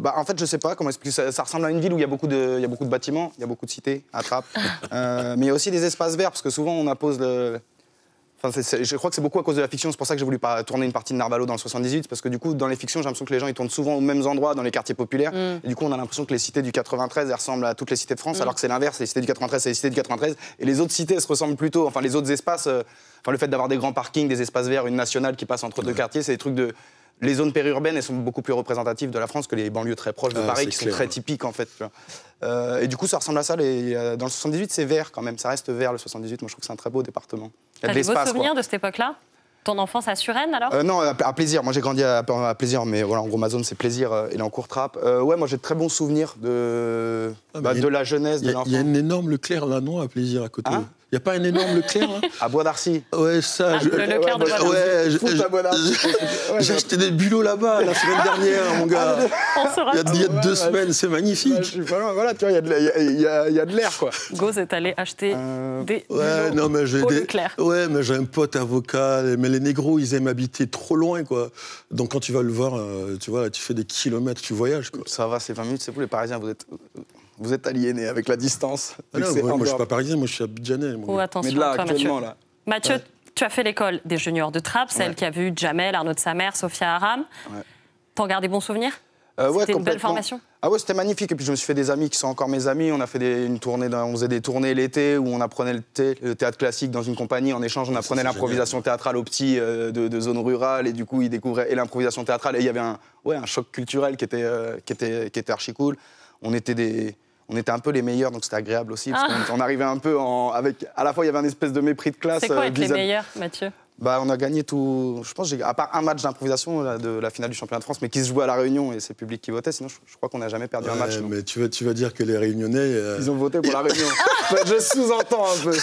En fait, je sais pas comment expliquer. Ça ressemble à une ville où il y a beaucoup de bâtiments, il y a beaucoup de cités à Trappes. Mais il y a aussi des espaces verts, parce que souvent on impose le... je crois que c'est beaucoup à cause de la fiction, c'est pour ça que j'ai voulu tourner une partie de Narvalo dans le 78, parce que du coup, dans les fictions, j'ai l'impression que les gens ils tournent souvent aux mêmes endroits, dans les quartiers populaires, et du coup, on a l'impression que les cités du 93, elles ressemblent à toutes les cités de France, alors que c'est l'inverse, les cités du 93, c'est les cités du 93, et les autres cités, elles se ressemblent plutôt, enfin, les autres espaces, le fait d'avoir des grands parkings, des espaces verts, une nationale qui passe entre deux quartiers, c'est des trucs de... Les zones périurbaines, elles sont beaucoup plus représentatives de la France que les banlieues très proches de Paris, qui sont très typiques, en fait. Et du coup, ça ressemble à ça. Dans le 78, c'est vert, quand même. Ça reste vert, le 78. Moi, je trouve que c'est un très beau département. T'as des beaux souvenirs de cette époque-là? Ton enfance à Suresnes, alors? Non, à Plaisir. Moi, j'ai grandi à Plaisir, mais voilà, en gros, ma zone, c'est Plaisir et en Trappes. Ouais, moi, j'ai de très bons souvenirs de la jeunesse, de l'enfance. Il y a un énorme Leclerc, là, non, à Plaisir, à côté. Il n'y a pas un énorme Leclerc, là? À Bois d'Arcy. Ouais, ça. Le Leclerc de Bois d'Arcy. J'ai acheté des bulots là-bas la semaine dernière, mon gars. Il y a 2 semaines, c'est magnifique. Je suis pas loin, voilà, tu vois, il y a de l'air, quoi. Gauze est allé acheter des non, mais j'ai Leclerc. Ouais, mais j'ai un pote avocat, mais les négros, ils aiment habiter trop loin, quoi. Donc quand tu vas le voir, tu vois, tu fais des kilomètres, tu voyages, quoi. Ça va, c'est 20 minutes, c'est vous les Parisiens, vous êtes aliénés avec la distance. Non, moi, je suis pas parisien, moi je suis abidjanais. Oh, attention, mais là, toi, actuellement, Mathieu. Mathieu, tu as fait l'école des juniors de Trappes, celle qui a vu Jamel, Arnaud de Samer, Sophia Aram. T'en gardes des bons souvenirs? C'était une belle formation? Ah ouais, c'était magnifique. Et puis je me suis fait des amis qui sont encore mes amis. On a fait une tournée, on faisait des tournées l'été où on apprenait le théâtre classique dans une compagnie. En échange, on apprenait l'improvisation théâtrale aux petits de zones rurales. Et du coup, ils découvraient l'improvisation théâtrale. Et il y avait un choc culturel qui était archi cool. On était un peu les meilleurs, donc c'était agréable aussi. Parce qu'on arrivait un peu avec... À la fois, il y avait un espèce de mépris de classe. C'est quoi être les meilleurs, Mathieu? On a gagné tout. Je pense, à part un match d'improvisation de la finale du championnat de France, mais qui se jouait à La Réunion et c'est le public qui votait. Sinon, je crois qu'on n'a jamais perdu un match. Mais tu vas dire que les Réunionnais. Ils ont voté pour La Réunion. Je sous-entends un peu.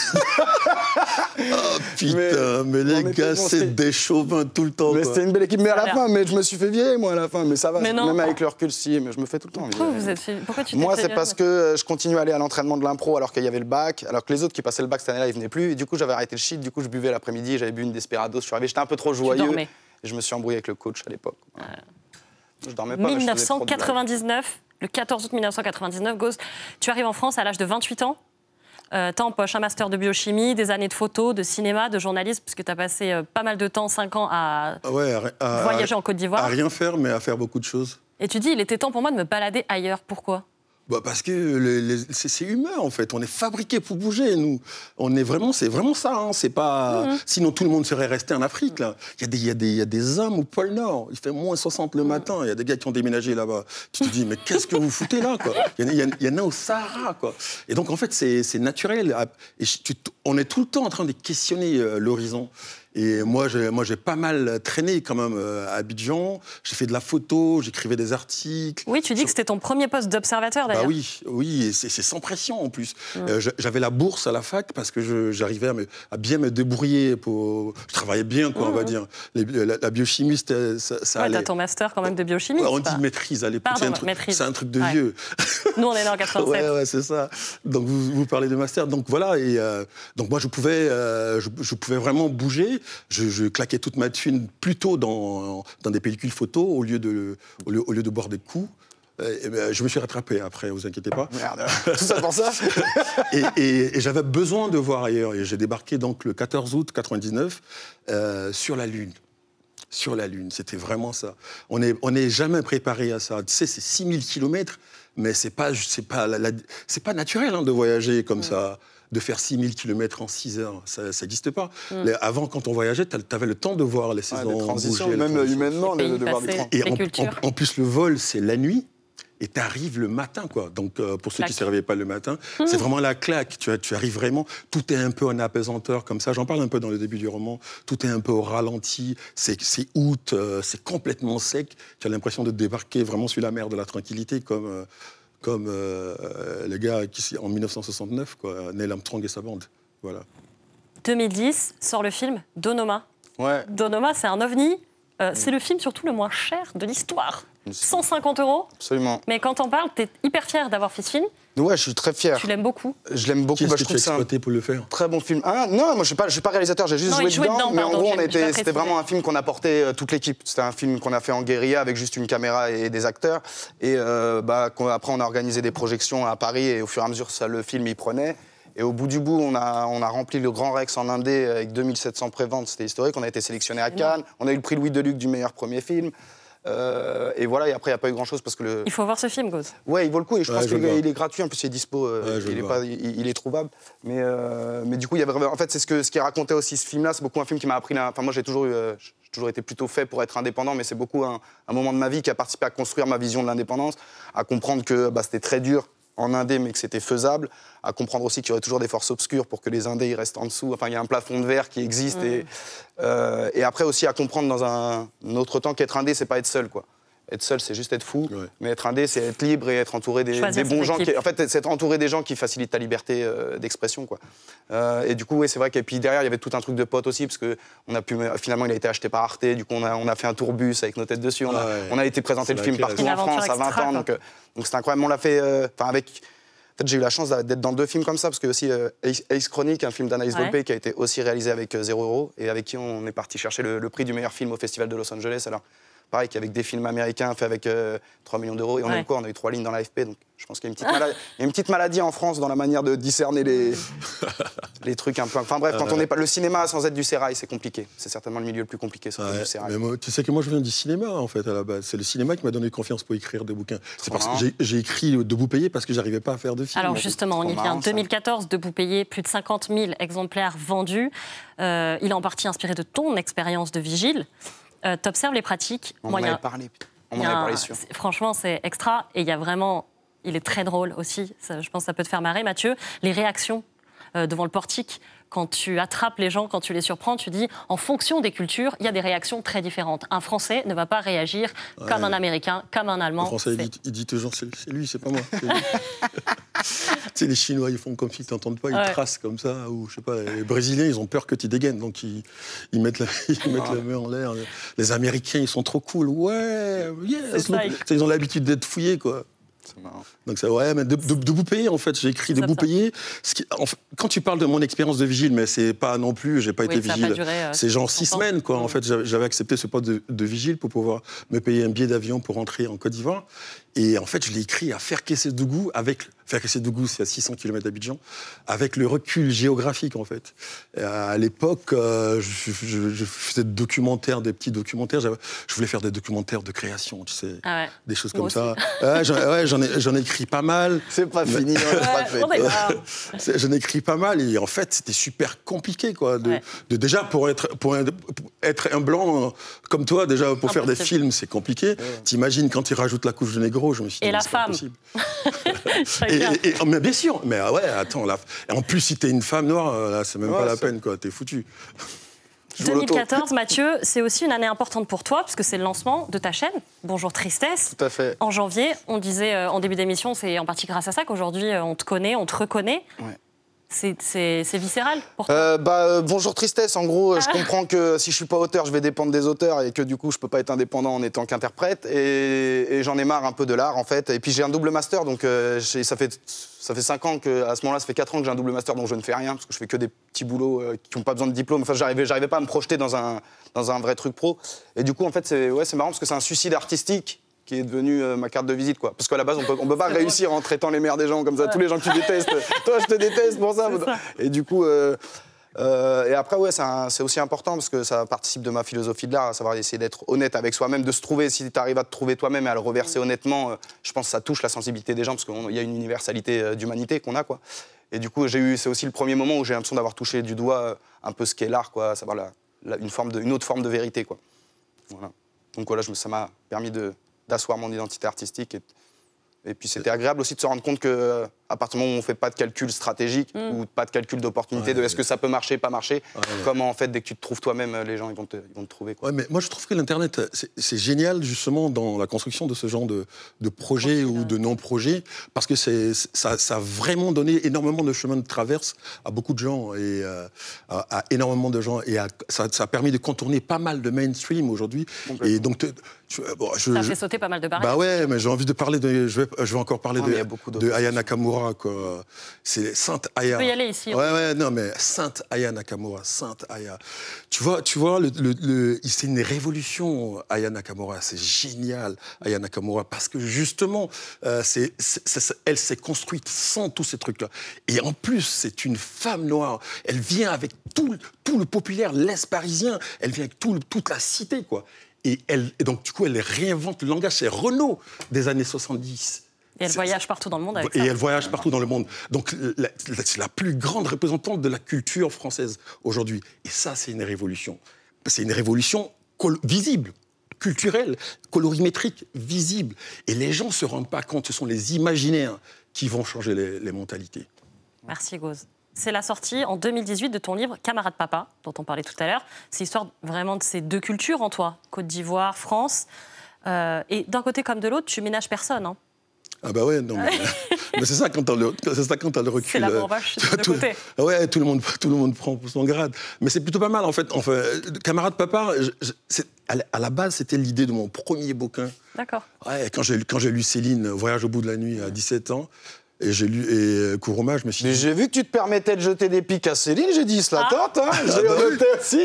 Oh putain, mais les gars, c'est des chauvins tout le temps. Mais c'était une belle équipe. Mais à la fin, je me suis fait vieillir, moi, à la fin. Mais ça va, même avec le recul, si. Mais je me fais tout le temps. Pourquoi tu t'es Moi, c'est parce que je continue à aller à l'entraînement de l'impro alors qu'il y avait le bac, alors que les autres qui passaient le bac cette année-là, ils venaient plus. Et du coup, j'avais arrêté le shit. Du coup, je buvais l'après-midi, j'avais bu une Desperados. Je suis arrivé, j'étais un peu trop joyeux. Et je me suis embrouillé avec le coach à l'époque. Je dormais pas. 1999, le 14 août 1999, Gauze, tu arrives en France à l'âge de 28 ans. T'as en poche un master de biochimie, des années de photo, de cinéma, de journalisme, puisque t'as passé pas mal de temps, 5 ans, à voyager en Côte d'Ivoire. À rien faire, mais à faire beaucoup de choses. Et tu dis, il était temps pour moi de me balader ailleurs. Pourquoi ? Parce que c'est humain, en fait. On est fabriqués pour bouger, nous. C'est vraiment ça. Hein. C'est pas... Sinon, tout le monde serait resté en Afrique, là. Il y a des hommes au pôle Nord. Il fait moins 60 le matin. Il y a des gars qui ont déménagé là-bas. Tu te dis, mais qu'est-ce que vous foutez là, quoi ? Il y en a au Sahara, quoi. Et donc, en fait, c'est naturel. Et on est tout le temps en train de questionner l'horizon. Et moi, j'ai pas mal traîné quand même à Abidjan. J'ai fait de la photo, j'écrivais des articles. Oui, tu dis que c'était ton premier poste d'observateur, d'ailleurs. Oui, et c'est sans pression en plus. J'avais la bourse à la fac parce que j'arrivais à bien me débrouiller. Je travaillais bien, quoi, on va dire. La biochimie, ça allait. T'as ton master quand même de biochimie. On dit maîtrise à l'époque. C'est un truc de vieux. Nous, on est né en 87. Ouais, c'est ça. Donc, vous parlez de master. Donc, voilà. Et donc, moi, je pouvais vraiment bouger. Je claquais toute ma thune plutôt dans des pellicules photo au lieu de boire des coups. Je me suis rattrapé après, vous inquiétez pas. Merde, tout ça pour ça. et j'avais besoin de voir ailleurs. Et j'ai débarqué donc le 14 août 99 sur la Lune. Sur la Lune, c'était vraiment ça. On n'est jamais préparé à ça. Tu sais, c'est 6000 kilomètres, mais c'est pas naturel de voyager comme ça. De faire 6000 km en 6 heures, ça n'existe pas. Avant, quand on voyageait, tu avais le temps de voir les saisons bouger. Même humainement, de voir des trans. Et en plus, le vol, c'est la nuit. Et tu arrives le matin, quoi. Donc, pour ceux qui ne se réveillent pas le matin, c'est vraiment la claque. Tu arrives vraiment, tout est un peu en apesanteur, comme ça. J'en parle un peu dans le début du roman. Tout est un peu au ralenti. C'est août, c'est complètement sec. Tu as l'impression de débarquer vraiment sur la mer de la tranquillité, comme les gars qui, en 1969, quoi, Neil Armstrong et sa bande. Voilà. 2010, sort le film Donoma. Ouais. Donoma, c'est un ovni. C'est le film surtout le moins cher de l'histoire. 150 €. Absolument. Mais quand t'en parles, t'es hyper fier d'avoir fait ce film. Ouais, je suis très fier. Tu l'aimes beaucoup. Je l'aime beaucoup. Qui est-ce que je tu as trouve ça exploité pour le faire? très bon film. Ah, non, moi je suis pas réalisateur, j'ai juste joué dedans. Mais en gros, c'était vraiment un film qu'on a porté toute l'équipe. C'était un film qu'on a fait en guérilla avec juste une caméra et des acteurs. Et après, on a organisé des projections à Paris et au fur et à mesure, le film y prenait. Et au bout du bout, on a rempli le Grand Rex en Indé avec 2700 préventes. C'était historique. On a été sélectionné à Cannes. On a eu le prix Louis Deluc du meilleur premier film. Et voilà, et après, il n'y a pas eu grand-chose parce que Il faut voir ce film, Gauze. Ouais, il vaut le coup et je pense qu'il est gratuit. En plus, il est dispo, il est trouvable. Mais du coup, il y avait en fait, c'est ce qui racontait aussi ce film-là. C'est beaucoup un film qui m'a appris. Enfin, moi, j'ai toujours été plutôt fait pour être indépendant, mais c'est beaucoup un moment de ma vie qui a participé à construire ma vision de l'indépendance, à comprendre que c'était très dur en Indé, mais que c'était faisable, à comprendre aussi qu'il y aurait toujours des forces obscures pour que les Indés ils restent en dessous. Enfin, il y a un plafond de verre qui existe. Et après aussi à comprendre dans un autre temps qu'être Indé, c'est pas être seul, quoi. Être seul, c'est juste être fou. Ouais. Mais être Indé, c'est être libre et être entouré des bons gens. En fait, c'est être entouré des gens qui facilitent ta liberté d'expression, quoi. Et du coup, ouais, c'est vrai qu'et puis derrière, il y avait tout un truc de potes aussi, parce que finalement, il a été acheté par Arte. Du coup, on a fait un tourbus avec nos têtes dessus. On a été présenter le film partout en France à 20 ans. Donc c'est incroyable. On l'a fait avec. En fait, j'ai eu la chance d'être dans 2 films comme ça, parce que aussi Ace Chronique, un film d'Anaïs Volpe, qui a été aussi réalisé avec 0 € et avec qui on est parti chercher le prix du meilleur film au Festival de Los Angeles. Alors, pareil qu'avec des films américains faits avec 3 millions d'euros. Et on a eu quoi? On a eu 3 lignes dans l'AFP. Donc je pense qu'il y a une petite maladie en France dans la manière de discerner les trucs un peu. Enfin bref, quand on n'est pas. Le cinéma sans être du sérail, c'est compliqué. C'est certainement le milieu le plus compliqué, du sérail. Mais moi, tu sais que moi, je viens du cinéma, en fait, à la base. C'est le cinéma qui m'a donné confiance pour écrire des bouquins. C'est parce que j'ai écrit Debout payé parce que j'arrivais pas à faire de films. Alors justement, on y vient. 2014, Debout payé, plus de 50 000 exemplaires vendus. Il est en partie inspiré de ton expérience de vigile. T'observes les pratiques. On m'en avait parlé. Sûr. Franchement, c'est extra. Et il y a vraiment... Il est très drôle aussi. Je pense que ça peut te faire marrer, Mathieu. Les réactions devant le portique, quand tu attrapes les gens, quand tu les surprends, tu dis, en fonction des cultures, il y a des réactions très différentes. Un Français ne va pas réagir comme un Américain, comme un Allemand. Un Français, il dit toujours, c'est lui, c'est pas moi. Tu sais, les Chinois, ils font comme s'ils t'entendent pas, ils tracent comme ça. Ou je sais pas, les Brésiliens, ils ont peur que tu dégaines, donc ils mettent la main en l'air. Les Américains, ils sont trop cool. Ouais, yes. Ils ont l'habitude d'être fouillés, quoi. C'est marrant. Donc ça, ouais, mais Debout payé, en fait, j'ai écrit Debout payé. Quand tu parles de mon expérience de vigile, mais c'est pas non plus, j'ai pas été vigile. C'est genre 6 semaines, quoi. En fait, j'avais accepté ce poste de vigile pour pouvoir me payer un billet d'avion pour rentrer en Côte d'Ivoire. Et en fait, je l'ai écrit à Ferkessédougou, Ferkessédougou, c'est à 600 km d'Abidjan, avec le recul géographique, en fait. Et à l'époque, je faisais des petits documentaires. Je voulais faire des documentaires de création, tu sais, des choses comme ça. J'en ai écrit pas mal. C'est pas fini, j'en ai écrit pas mal, et en fait, c'était super compliqué, quoi. Déjà, pour être un blanc comme toi, déjà, pour faire des films, c'est compliqué. T'imagines quand tu rajoutes la couche de négro, je me suis dit, et la femme. Mais bien sûr, mais ouais, attends, en plus, si t'es une femme noire, là, c'est même pas la peine, quoi, t'es foutu. 2014, Mathieu, c'est aussi une année importante pour toi, parce que c'est le lancement de ta chaîne, Bonjour Tristesse. Tout à fait. En janvier, on disait en début d'émission, c'est en partie grâce à ça qu'aujourd'hui, on te connaît, on te reconnaît. Ouais. C'est viscéral pour toi. Bonjour Tristesse, en gros, je comprends que si je suis pas auteur, je vais dépendre des auteurs et que du coup, je peux pas être indépendant en étant qu'interprète. Et j'en ai marre un peu de l'art, en fait. Et puis j'ai un double master, donc ça fait 5 ans qu'à ce moment-là, ça fait 4 ans que j'ai un double master, donc je ne fais rien, parce que je fais que des petits boulots qui n'ont pas besoin de diplôme. Enfin, j'arrivais pas à me projeter dans un vrai truc pro. Et du coup, en fait, c'est marrant parce que c'est un suicide artistique qui est devenu ma carte de visite, quoi. Parce qu'à la base, on peut pas réussir en traitant les meilleurs des gens comme ça. Tous les gens que tu détestes, toi, je te déteste pour ça. Et du coup, et après, ouais, c'est aussi important parce que ça participe de ma philosophie de l'art, à savoir essayer d'être honnête avec soi-même, de se trouver. Si tu arrives à te trouver toi-même et à le reverser honnêtement, je pense que ça touche la sensibilité des gens parce qu'il y a une universalité d'humanité qu'on a, quoi. Et du coup, c'est aussi le premier moment où j'ai l'impression d'avoir touché du doigt un peu ce qu'est l'art, quoi, à savoir une autre forme de vérité, quoi. Voilà. Donc voilà, ça m'a permis d'asseoir mon identité artistique. Et puis c'était agréable aussi de se rendre compte qu'à à partir du moment où on ne fait pas de calcul stratégique ou pas de calcul d'opportunité, de est-ce que ça peut marcher, pas marcher, comment en fait, dès que tu te trouves toi-même, les gens ils vont te trouver. Quoi. Ouais, mais moi je trouve que l'Internet, c'est génial justement dans la construction de ce genre de projets ou de non-projets, parce que ça a vraiment donné énormément de chemin de traverse à beaucoup de gens, et à énormément de gens, et ça a permis de contourner pas mal de mainstream aujourd'hui. Et donc, ça fait sauter pas mal de barrières. Bah ouais, mais j'ai envie de parler je vais encore parler de Aya Nakamura, quoi. C'est Sainte Aya. Tu peux y aller ici. Ouais, non, mais Sainte Aya Nakamura, Sainte Aya. Tu vois, c'est une révolution, Aya Nakamura. C'est génial, Aya Nakamura, parce que justement, elle s'est construite sans tous ces trucs-là. Et en plus, c'est une femme noire. Elle vient avec tout le populaire, l'Est parisien. Elle vient avec toute la cité, quoi. Et donc, du coup, elle réinvente le langage. C'est Renaud des années 70. Et elle voyage partout dans le monde avec ça. Et elle voyage partout dans le monde. Donc, c'est la plus grande représentante de la culture française aujourd'hui. Et ça, c'est une révolution. C'est une révolution visible, culturelle, colorimétrique, visible. Et les gens ne se rendent pas compte. Ce sont les imaginaires qui vont changer les mentalités. Merci, Gauze. C'est la sortie en 2018 de ton livre « Camarade Papa », dont on parlait tout à l'heure. C'est l'histoire vraiment de ces deux cultures en toi, Côte d'Ivoire, France. Et d'un côté comme de l'autre, tu ménages personne. Hein. Ah bah ouais, non, mais c'est ça quand t'as le recul. C'est la bombache de côté. Ouais, tout le monde prend pour son grade. Mais c'est plutôt pas mal, en fait. Enfin, Camarade Papa, à la base, c'était l'idée de mon premier bouquin. D'accord. Ouais, quand j'ai lu Céline, Voyage au bout de la nuit, à 17 ans, et j'ai lu Kuruma, je me suis dit... Mais j'ai vu que tu te permettais de jeter des pics à Céline, j'ai dit, il se la tente, hein. J'ai noté aussi,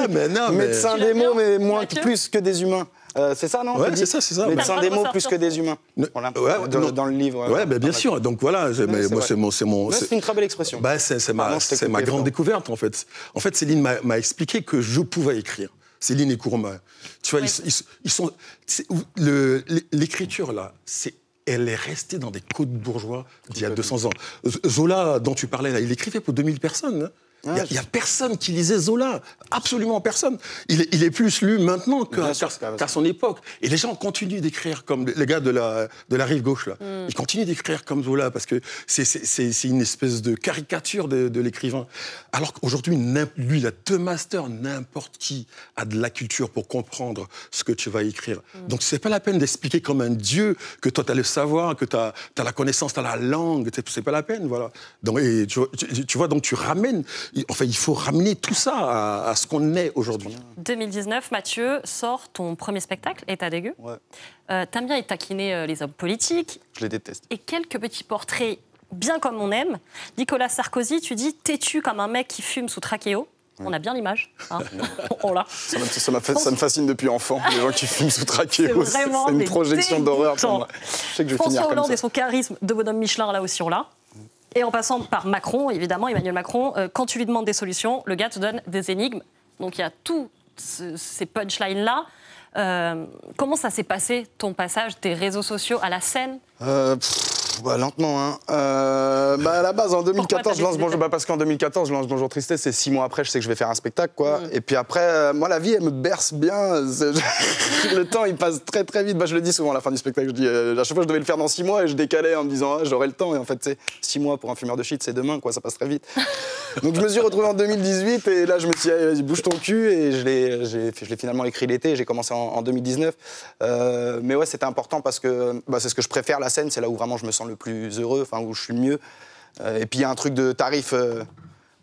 mais non, médecin des mots, mais plus que des humains. C'est ça, non? Ouais, c'est ça. Médecin des mots plus que des humains. Voilà. Dans le livre. Ouais, bien sûr. Donc voilà, moi, c'est mon. C'est une très belle expression. Bah, c'est ma grande découverte, en fait. En fait, Céline m'a expliqué que je pouvais écrire. Céline et Kuruma. Tu vois, ils sont. L'écriture, là, elle est restée dans des codes bourgeois d'il y a 200 ans. Zola, dont tu parlais, là, il écrivait pour 2000 personnes. Hein. Il n'y a personne qui lisait Zola, absolument personne. Il est plus lu maintenant qu'à son époque. Et les gens continuent d'écrire comme les gars de la rive gauche, là. Ils continuent d'écrire comme Zola parce que c'est une espèce de caricature de l'écrivain. Alors qu'aujourd'hui, lui, il a 2 masters, n'importe qui a de la culture pour comprendre ce que tu vas écrire. Donc, c'est pas la peine d'expliquer comme un dieu que toi, tu as le savoir, que tu as la connaissance, tu as la langue. C'est pas la peine, voilà. Donc, tu vois, donc tu ramènes... Enfin, il faut ramener tout ça à ce qu'on est aujourd'hui. 2019, Mathieu, sort ton premier spectacle, État dégueu. Ouais. T'aimes bien taquiner les hommes politiques. Je les déteste. Et quelques petits portraits bien comme on aime. Nicolas Sarkozy, tu dis têtu comme un mec qui fume sous trachéo. Ouais. On a bien l'image. Hein. On l'a. Ça me fascine depuis enfant, les gens qui fument sous trachéo. C'est une projection d'horreur pour moi. Je sais que je vais François Hollande et son charisme de bonhomme Michelin, là aussi on l'a. Et en passant par Macron, évidemment, Emmanuel Macron, quand tu lui demandes des solutions, le gars te donne des énigmes. Donc il y a tous ces punchlines-là. Comment ça s'est passé, ton passage des réseaux sociaux à la scène? Lentement, hein. À la base, en 2014, je lance Bonjour... parce qu'en 2014, je lance Bonjour Tristesse, et 6 mois après, je sais que je vais faire un spectacle, quoi. Et puis après, moi, la vie, elle me berce bien. Le temps, il passe très, très vite. Je le dis souvent à la fin du spectacle. Je dis, à chaque fois, je devais le faire dans 6 mois, et je décalais en me disant, j'aurai le temps. Et en fait, c'est 6 mois pour un fumeur de shit, c'est demain, quoi. Ça passe très vite. Donc, je me suis retrouvé en 2018, et là, je me suis dit, vas-y, bouge ton cul. Et je l'ai finalement écrit l'été, j'ai commencé en 2019. Mais ouais, c'était important parce que c'est ce que je préfère, la scène. C'est là où vraiment je me sens le plus heureux, où je suis le mieux. Et puis il y a un truc de tarif.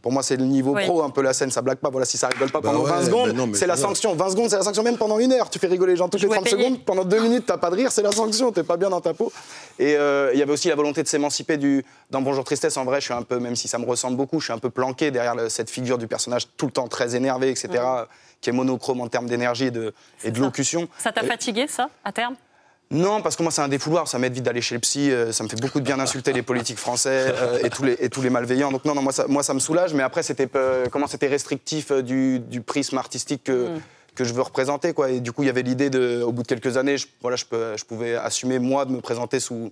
Pour moi, c'est le niveau pro, un peu la scène, ça blague pas. Voilà, si ça rigole pas pendant 20 secondes, c'est la sanction. 20 secondes, c'est la sanction, même pendant 1 heure. Tu fais rigoler les gens toutes les 30 secondes. Pendant 2 minutes, t'as pas de rire, c'est la sanction, t'es pas bien dans ta peau. Et il y avait aussi la volonté de s'émanciper dans Bonjour Tristesse. En vrai, je suis un peu, même si ça me ressemble beaucoup, je suis un peu planqué derrière cette figure du personnage tout le temps très énervé, etc., qui est monochrome en termes d'énergie et de locution. Ça t'a fatigué, ça, à terme? Non, parce que moi, c'est un défouloir, ça m'aide vite d'aller chez le psy, ça me fait beaucoup de bien d'insulter les politiques français et tous les malveillants. Donc non, moi, ça me soulage, mais après, c'était restrictif du prisme artistique que je veux représenter, quoi. Et du coup, il y avait l'idée, au bout de quelques années, je pouvais assumer, moi, de me présenter sous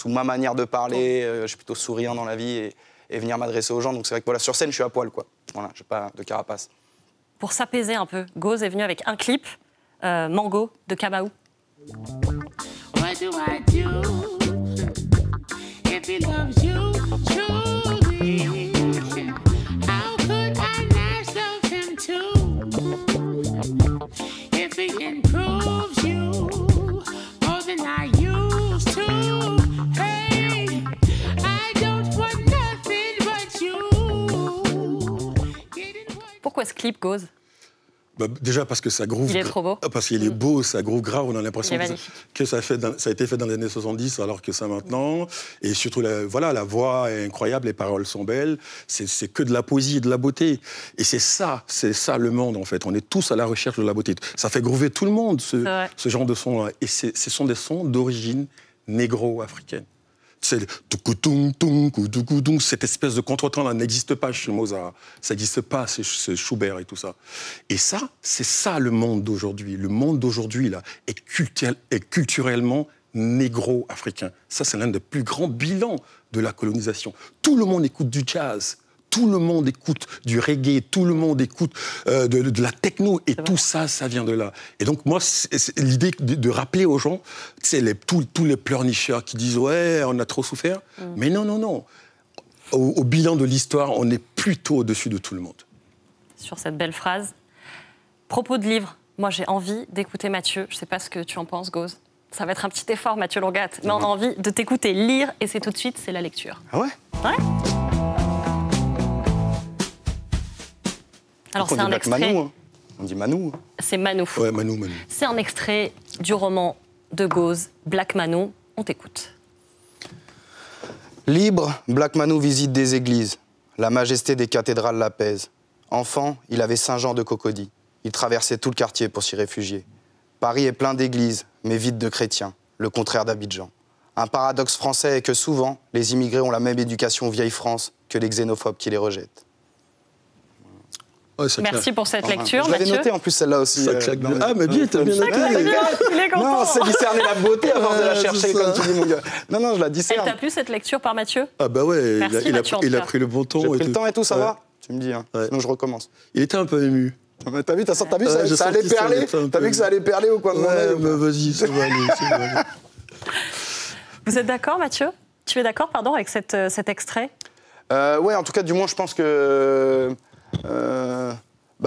ma manière de parler, je suis plutôt souriant dans la vie, et venir m'adresser aux gens. Donc c'est vrai que voilà, sur scène, je suis à poil, quoi. Voilà, j'ai pas de carapace. Pour s'apaiser un peu, Gauze est venu avec un clip, Mango, de Kamaou. What do I do? if he loves you truly, how could I not love him too? If he improves you more than I used to, hey, I don't want nothing but you. Pourquoi ce clip, Gauze? Bah, déjà parce que ça groove. Il est trop beau. Parce qu'il est beau, ça groove grave. On a l'impression que ça a été fait dans les années 70 alors que ça maintenant. Et surtout, la voix est incroyable, les paroles sont belles. C'est que de la poésie et de la beauté. Et c'est ça le monde en fait. On est tous à la recherche de la beauté. Ça fait groover tout le monde ce genre de son-là. Et ce sont des sons d'origine négro-africaine. C'est cette espèce de contretemps-là n'existe pas chez Mozart. Ça n'existe pas chez Schubert et tout ça. Et ça, c'est ça le monde d'aujourd'hui. Le monde d'aujourd'hui là est culturellement négro-africain. Ça, c'est l'un des plus grands bilans de la colonisation. Tout le monde écoute du jazz. Tout le monde écoute du reggae, tout le monde écoute de la techno, et tout ça, ça vient de là. Et donc, moi, c'est l'idée de rappeler aux gens, tu sais, tous les pleurnicheurs qui disent « Ouais, on a trop souffert ». Mais non, non, non. Au bilan de l'histoire, on est plutôt au-dessus de tout le monde. Sur cette belle phrase. Propos de livre, moi, j'ai envie d'écouter Mathieu. Je ne sais pas ce que tu en penses, Gauze. Ça va être un petit effort, Mathieu Longat, mais on a envie de t'écouter lire, et c'est tout de suite, c'est la lecture. Ah ouais? Ouais. Alors, c'est un extrait. Manou, hein. On dit Manou. C'est Manou. Ouais, Manou. C'est un extrait du roman de Gauze, Black Manou. On t'écoute. Libre, Black Manou visite des églises. La majesté des cathédrales l'apaise. Enfant, il avait Saint-Jean de Cocody. Il traversait tout le quartier pour s'y réfugier. Paris est plein d'églises, mais vide de chrétiens. Le contraire d'Abidjan. Un paradoxe français est que souvent, les immigrés ont la même éducation vieille France que les xénophobes qui les rejettent. Ouais, merci pour cette lecture, je l'avais Mathieu. noté en plus celle-là aussi. Ah, mais bien, t'as bien noté. Il est content. Non, c'est discerner la beauté avant de la chercher, comme tu dis, mon gars. Non, je la discerne. Elle t'a plu cette lecture par Mathieu? Ah bah ouais, merci, il a pris le bon ton. J'ai pris le temps et tout, ça va? Tu me dis, hein. Ouais. Sinon je recommence. Il était un peu ému. T'as vu, ça allait perler? T'as vu que ça allait perler au coin de mon œil? Vas-y, ça va aller. Vous êtes d'accord, Mathieu? Tu es d'accord, pardon, avec cet extrait? Ouais, en tout cas, du moins, je pense que...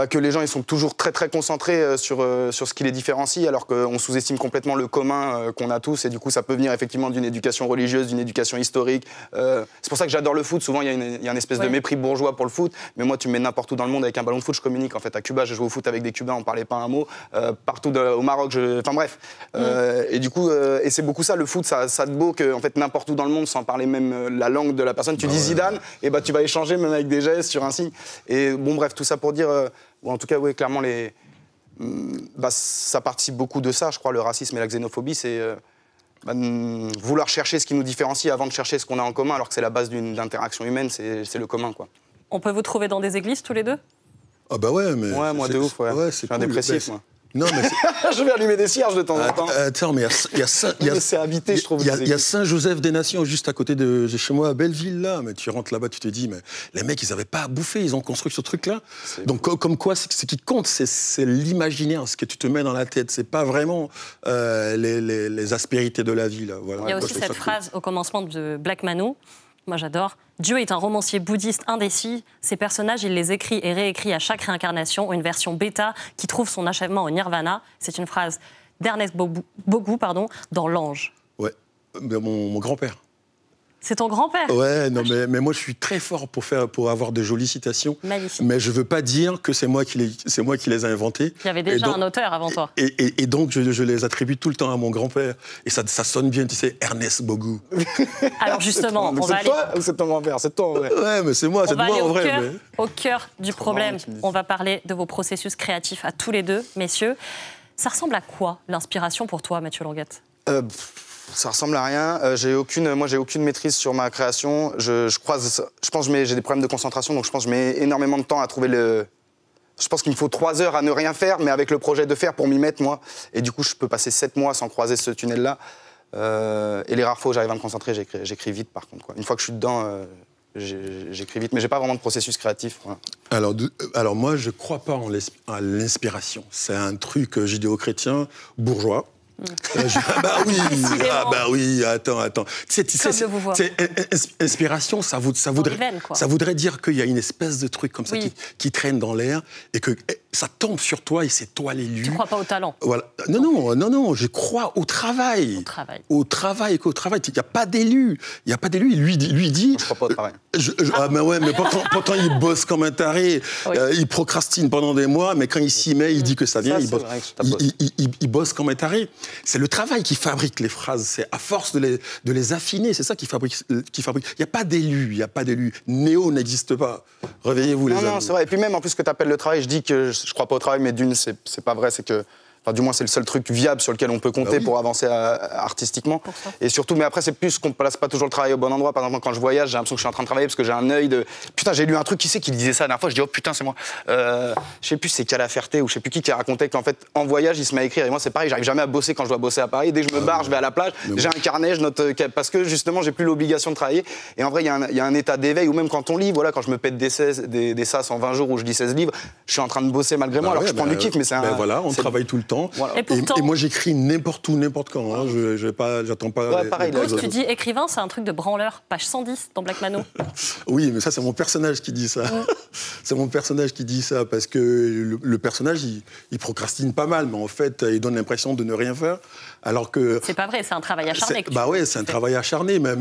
que les gens ils sont toujours très très concentrés sur ce qui les différencie, alors qu'on sous-estime complètement le commun qu'on a tous, et du coup ça peut venir effectivement d'une éducation religieuse, d'une éducation historique. C'est pour ça que j'adore le foot. Souvent il y a une espèce de mépris bourgeois pour le foot, mais moi tu me mets n'importe où dans le monde avec un ballon de foot, je communique. En fait, à Cuba, j'ai joué au foot avec des Cubains, on parlait pas un mot. Partout au Maroc, enfin bref. Et du coup, et c'est beaucoup ça, le foot, ça te beau que en fait n'importe où dans le monde, sans parler même la langue de la personne, tu dis Zidane, et tu vas échanger même avec des gestes sur un signe. Et bon bref, tout ça pour dire... ou en tout cas, oui, clairement, ça participe beaucoup de ça, je crois, le racisme et la xénophobie, c'est vouloir chercher ce qui nous différencie avant de chercher ce qu'on a en commun, alors que c'est la base d'une interaction humaine, c'est le commun, quoi. On peut vous trouver dans des églises, tous les deux? Ah bah ouais, mais... Ouais, moi de ouf, ouais. Je suis un dépressif, moi. Non, mais je vais allumer des cierges de temps en temps. Attends, mais c'est habité, je trouve. Il y a Saint-Joseph-des-Nations juste à côté de chez moi, à Belleville, là. Mais tu rentres là-bas, tu te dis, mais les mecs, ils n'avaient pas à bouffer, ils ont construit ce truc-là. Donc, comme quoi, ce qui compte, c'est l'imaginaire, ce que tu te mets dans la tête. C'est pas vraiment les aspérités de la vie, là. Voilà. Il y a aussi cette phrase au commencement de Black Manou. Moi, j'adore. Dieu est un romancier bouddhiste indécis. Ses personnages, il les écrit et réécrit à chaque réincarnation, une version bêta qui trouve son achèvement au nirvana. C'est une phrase d'Ernest Bogou, dans L'Ange. Ouais, mon grand-père. C'est ton grand-père? Ouais, non, mais moi, je suis très fort pour avoir de jolies citations. Magnifique. Mais je veux pas dire que c'est moi qui les ai inventées. Il y avait déjà un auteur avant toi. Et donc, je les attribue tout le temps à mon grand-père. Et ça sonne bien, tu sais, Ernest Bogou. Alors justement, on va aller... C'est toi ou c'est ton grand-père? C'est toi, en vrai. Ouais, mais c'est moi en vrai. Au cœur du problème, on va parler de vos processus créatifs à tous les deux, messieurs. Ça ressemble à quoi, l'inspiration pour toi, Mathieu Longat? Ça ressemble à rien. Moi, j'ai aucune maîtrise sur ma création. Je pense que j'ai des problèmes de concentration, donc je pense que je mets énormément de temps à trouver le... Je pense qu'il me faut 3 heures à ne rien faire, mais avec le projet de faire pour m'y mettre, moi. Et du coup, je peux passer 7 mois sans croiser ce tunnel-là. Et les rares fois où j'arrive à me concentrer, j'écris vite, par contre, quoi. Une fois que je suis dedans, j'écris vite, mais j'ai pas vraiment de processus créatif. Voilà. Alors moi, je crois pas à l'inspiration. C'est un truc judéo-chrétien, bourgeois. bah oui, attends. Inspiration, ça voudrait dire qu'il y a une espèce de truc comme ça qui traîne dans l'air et que ça tombe sur toi et c'est toi l'élu. Tu ne crois pas au talent? Voilà. Non, je crois au travail. Au travail. Il n'y a pas d'élu. Il lui dit... Je ne crois pas au travail. Mais pourtant il bosse comme un taré. Il procrastine pendant des mois, mais quand il s'y met, il dit que ça vient, il bosse comme un taré. C'est le travail qui fabrique les phrases. C'est à force de les affiner, c'est ça qui fabrique. Il n'y a pas d'élu. Néo n'existe pas. Réveillez-vous, les amis. Non, c'est vrai. Et puis même, en plus, ce que tu appelles le travail, je dis que je ne crois pas au travail, mais d'une, c'est pas vrai, c'est que... Enfin, du moins, c'est le seul truc viable sur lequel on peut compter pour avancer artistiquement. Et surtout, mais après, c'est plus qu'on ne place pas toujours le travail au bon endroit. Par exemple, quand je voyage, j'ai l'impression que je suis en train de travailler parce que j'ai un œil de... Putain, j'ai lu un truc, qui c'est qui disait ça la dernière fois? Je dis, oh putain, c'est moi. Je sais plus, c'est Calaferté ou je sais plus qui racontait qu'en fait, en voyage, il se met à écrire. Et moi, c'est pareil, j'arrive jamais à bosser quand je dois bosser à Paris. Dès que je me barre, je vais à la plage, j'ai un carnet, je note... Parce que justement, j'ai plus l'obligation de travailler. Et en vrai, il y a un état d'éveil où même quand on lit, voilà, quand je me pète des sas en 20 jours où je lis 16 livres, je suis en train de bosser malgré moi. Alors je prends du kiff, mais c'est un... Voilà, on travaille tout le temps. Et moi, j'écris n'importe où, n'importe quand. Hein. J'attends pas... pareil. Tu dis écrivain, c'est un truc de branleur, page 110 dans Black Mano. Oui, mais ça, c'est mon personnage qui dit ça. C'est mon personnage qui dit ça, parce que le personnage, il procrastine pas mal, mais en fait, il donne l'impression de ne rien faire, alors que... C'est pas vrai, c'est un travail acharné. C'est un travail acharné, mais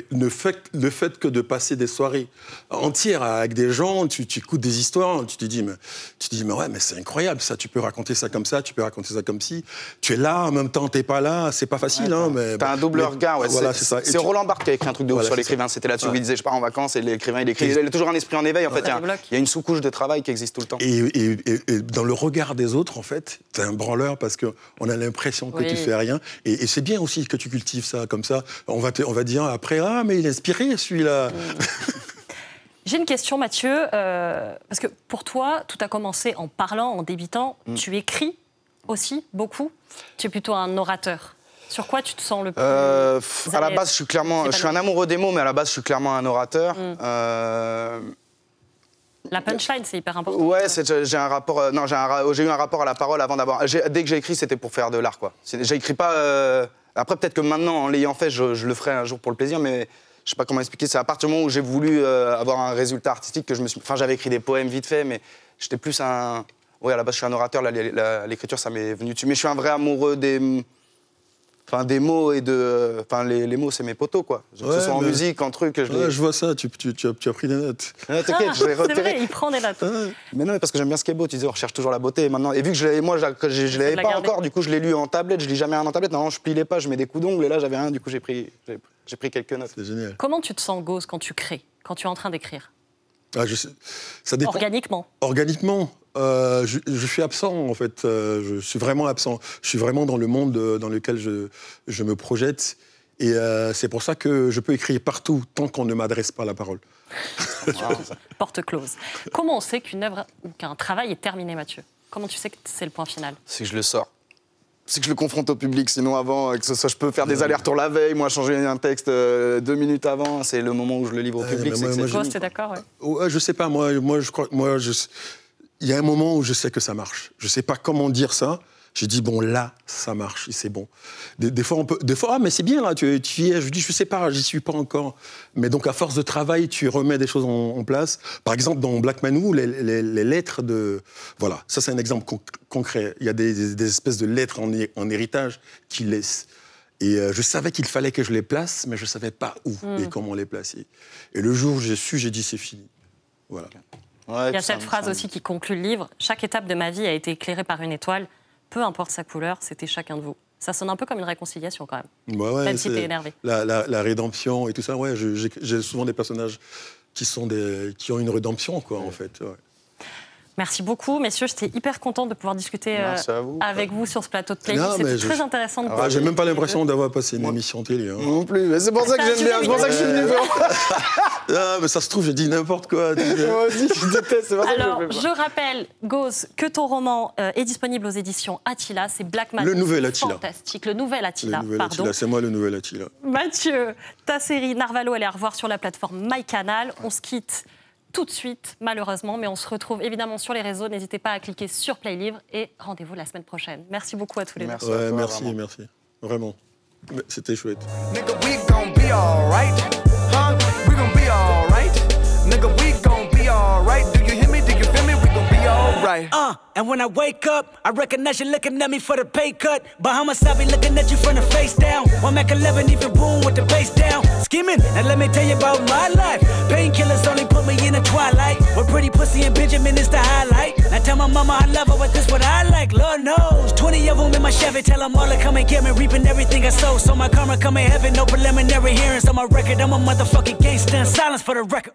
le fait que de passer des soirées entières avec des gens, tu écoutes des histoires, tu te dis, mais c'est incroyable, ça, tu peux raconter ça comme ça, tu peux raconter ça comme ci. Tu es là, en même temps, t'es pas là, c'est pas facile. T'as un double regard, voilà, c'est ça. C'est Roland Barthes qui a écrit un truc de ouf sur l'écrivain. C'était là-dessus où il disait, je pars en vacances, et l'écrivain, il écrit. Il a toujours un esprit en éveil, en fait. Il y a une sous-couche de travail qui existe tout le temps. Et dans le regard des autres, en fait, t'es un branleur parce qu'on a l'impression que tu fais rien. Et c'est bien aussi que tu cultives ça, comme ça. On va dire après, mais il est inspiré, celui-là. J'ai une question, Mathieu, parce que pour toi, tout a commencé en parlant, en débitant. Tu écris aussi beaucoup. Tu es plutôt un orateur. Sur quoi tu te sens le plus à la base, je suis un amoureux des mots, mais à la base, je suis clairement un orateur. La punchline, c'est hyper important. Ouais, j'ai un rapport. J'ai eu un rapport à la parole avant d'avoir. Dès que j'ai écrit, c'était pour faire de l'art, quoi. J'écris pas. Après, peut-être que maintenant, en l'ayant fait, je le ferai un jour pour le plaisir, mais je sais pas comment expliquer. C'est à partir du moment où j'ai voulu avoir un résultat artistique que je me suis. Enfin, j'avais écrit des poèmes vite fait, mais j'étais plus un. Oui, à la base, je suis un orateur. L'écriture, ça m'est venu dessus. Mais je suis un vrai amoureux des mots et de... Enfin, les mots, c'est mes poteaux, quoi. Que ce soit en musique, en truc... Je vois ça, tu as pris des notes. T'inquiète, je l'ai repéré. C'est vrai, il prend des notes. Mais non, parce que j'aime bien ce qui est beau. Tu disais, on recherche toujours la beauté. Maintenant, et vu que je l'avais pas encore, du coup, je l'ai lu en tablette. Je lis jamais rien en tablette. Normalement, je plie les pages, je mets des coups d'ongles. Et là, j'avais rien. Du coup, j'ai pris quelques notes. C'est génial. Comment tu te sens, Gauze, quand tu crées, quand tu es en train d'écrire? Ça dépend. Organiquement, je suis absent, en fait. Je suis vraiment absent. Je suis vraiment dans le monde dans lequel je me projette. Et c'est pour ça que je peux écrire partout, tant qu'on ne m'adresse pas la parole. Porte close. Comment on sait qu'une œuvre ou qu'un travail est terminé, Mathieu? Comment tu sais que c'est le point final? C'est que je le sors. C'est que je le confronte au public, sinon avant, que ce soit, je peux faire des allers-retours la veille, moi changer un texte 2 minutes avant, c'est le moment où je le livre au public. Toi, t'es d'accord? Je sais pas, je crois, il y a un moment où je sais que ça marche. Je sais pas comment dire ça. J'ai dit, bon, là, ça marche, c'est bon. Des fois, mais c'est bien, là, tu y es. Je dis, je sais pas, j'y suis pas encore. Mais donc, à force de travail, tu remets des choses en place. Par exemple, dans Black Mano, les lettres de... Voilà, ça, c'est un exemple concret. Il y a des espèces de lettres en héritage qu'il laisse. Et je savais qu'il fallait que je les place, mais je savais pas où et comment les placer. Et le jour où j'ai su, j'ai dit, c'est fini. Voilà. Ouais, il y a cette phrase aussi qui conclut le livre. Chaque étape de ma vie a été éclairée par une étoile. Peu importe sa couleur, c'était chacun de vous. Ça sonne un peu comme une réconciliation quand même. Même si t'es énervé. La rédemption et tout ça, j'ai souvent des personnages qui ont une rédemption, quoi, en fait. Ouais. Merci beaucoup, messieurs. J'étais hyper contente de pouvoir discuter avec vous sur ce plateau de Play. C'était très intéressant. J'ai même pas l'impression d'avoir passé une émission télé. Hein. Non plus, mais c'est pour ça que j'aime bien. C'est pour ça que je suis venu faire. Mais ça se trouve, j'ai dit n'importe quoi. Moi aussi, je déteste. Alors, je rappelle, Gauze, que ton roman est disponible aux éditions Attila. C'est Black Mano. Le nouvel Attila. Fantastique. Le nouvel Attila. C'est moi le nouvel Attila. Mathieu, ta série Narvalo, elle est à revoir sur la plateforme MyCanal. On se quitte tout de suite, malheureusement. Mais on se retrouve évidemment sur les réseaux. N'hésitez pas à cliquer sur Play Livre et rendez-vous la semaine prochaine. Merci beaucoup à tous les deux. Merci. Vraiment. C'était chouette. Nigga, we gon' be alright. Huh? We gon' be alright. Nigga, we gon' be alright. Do you hear me? Do you feel me? We gon' be alright. And when I wake up, I recognize you looking at me for the pay cut. Bahamas, I be looking at you from the face down. One Mac 11, even boom with the bass down. Skimming, now let me tell you about my life. Painkillers only put me in the twilight. With pretty pussy and Benjamin is the highlight. Now tell my mama I love her, but this what I like. Lord knows, 20 of them in my Chevy. Tell them all to come and get me, reaping everything I sow. So my karma come in heaven, no preliminary hearings on my record. I'm a motherfucking gangster, silence for the record.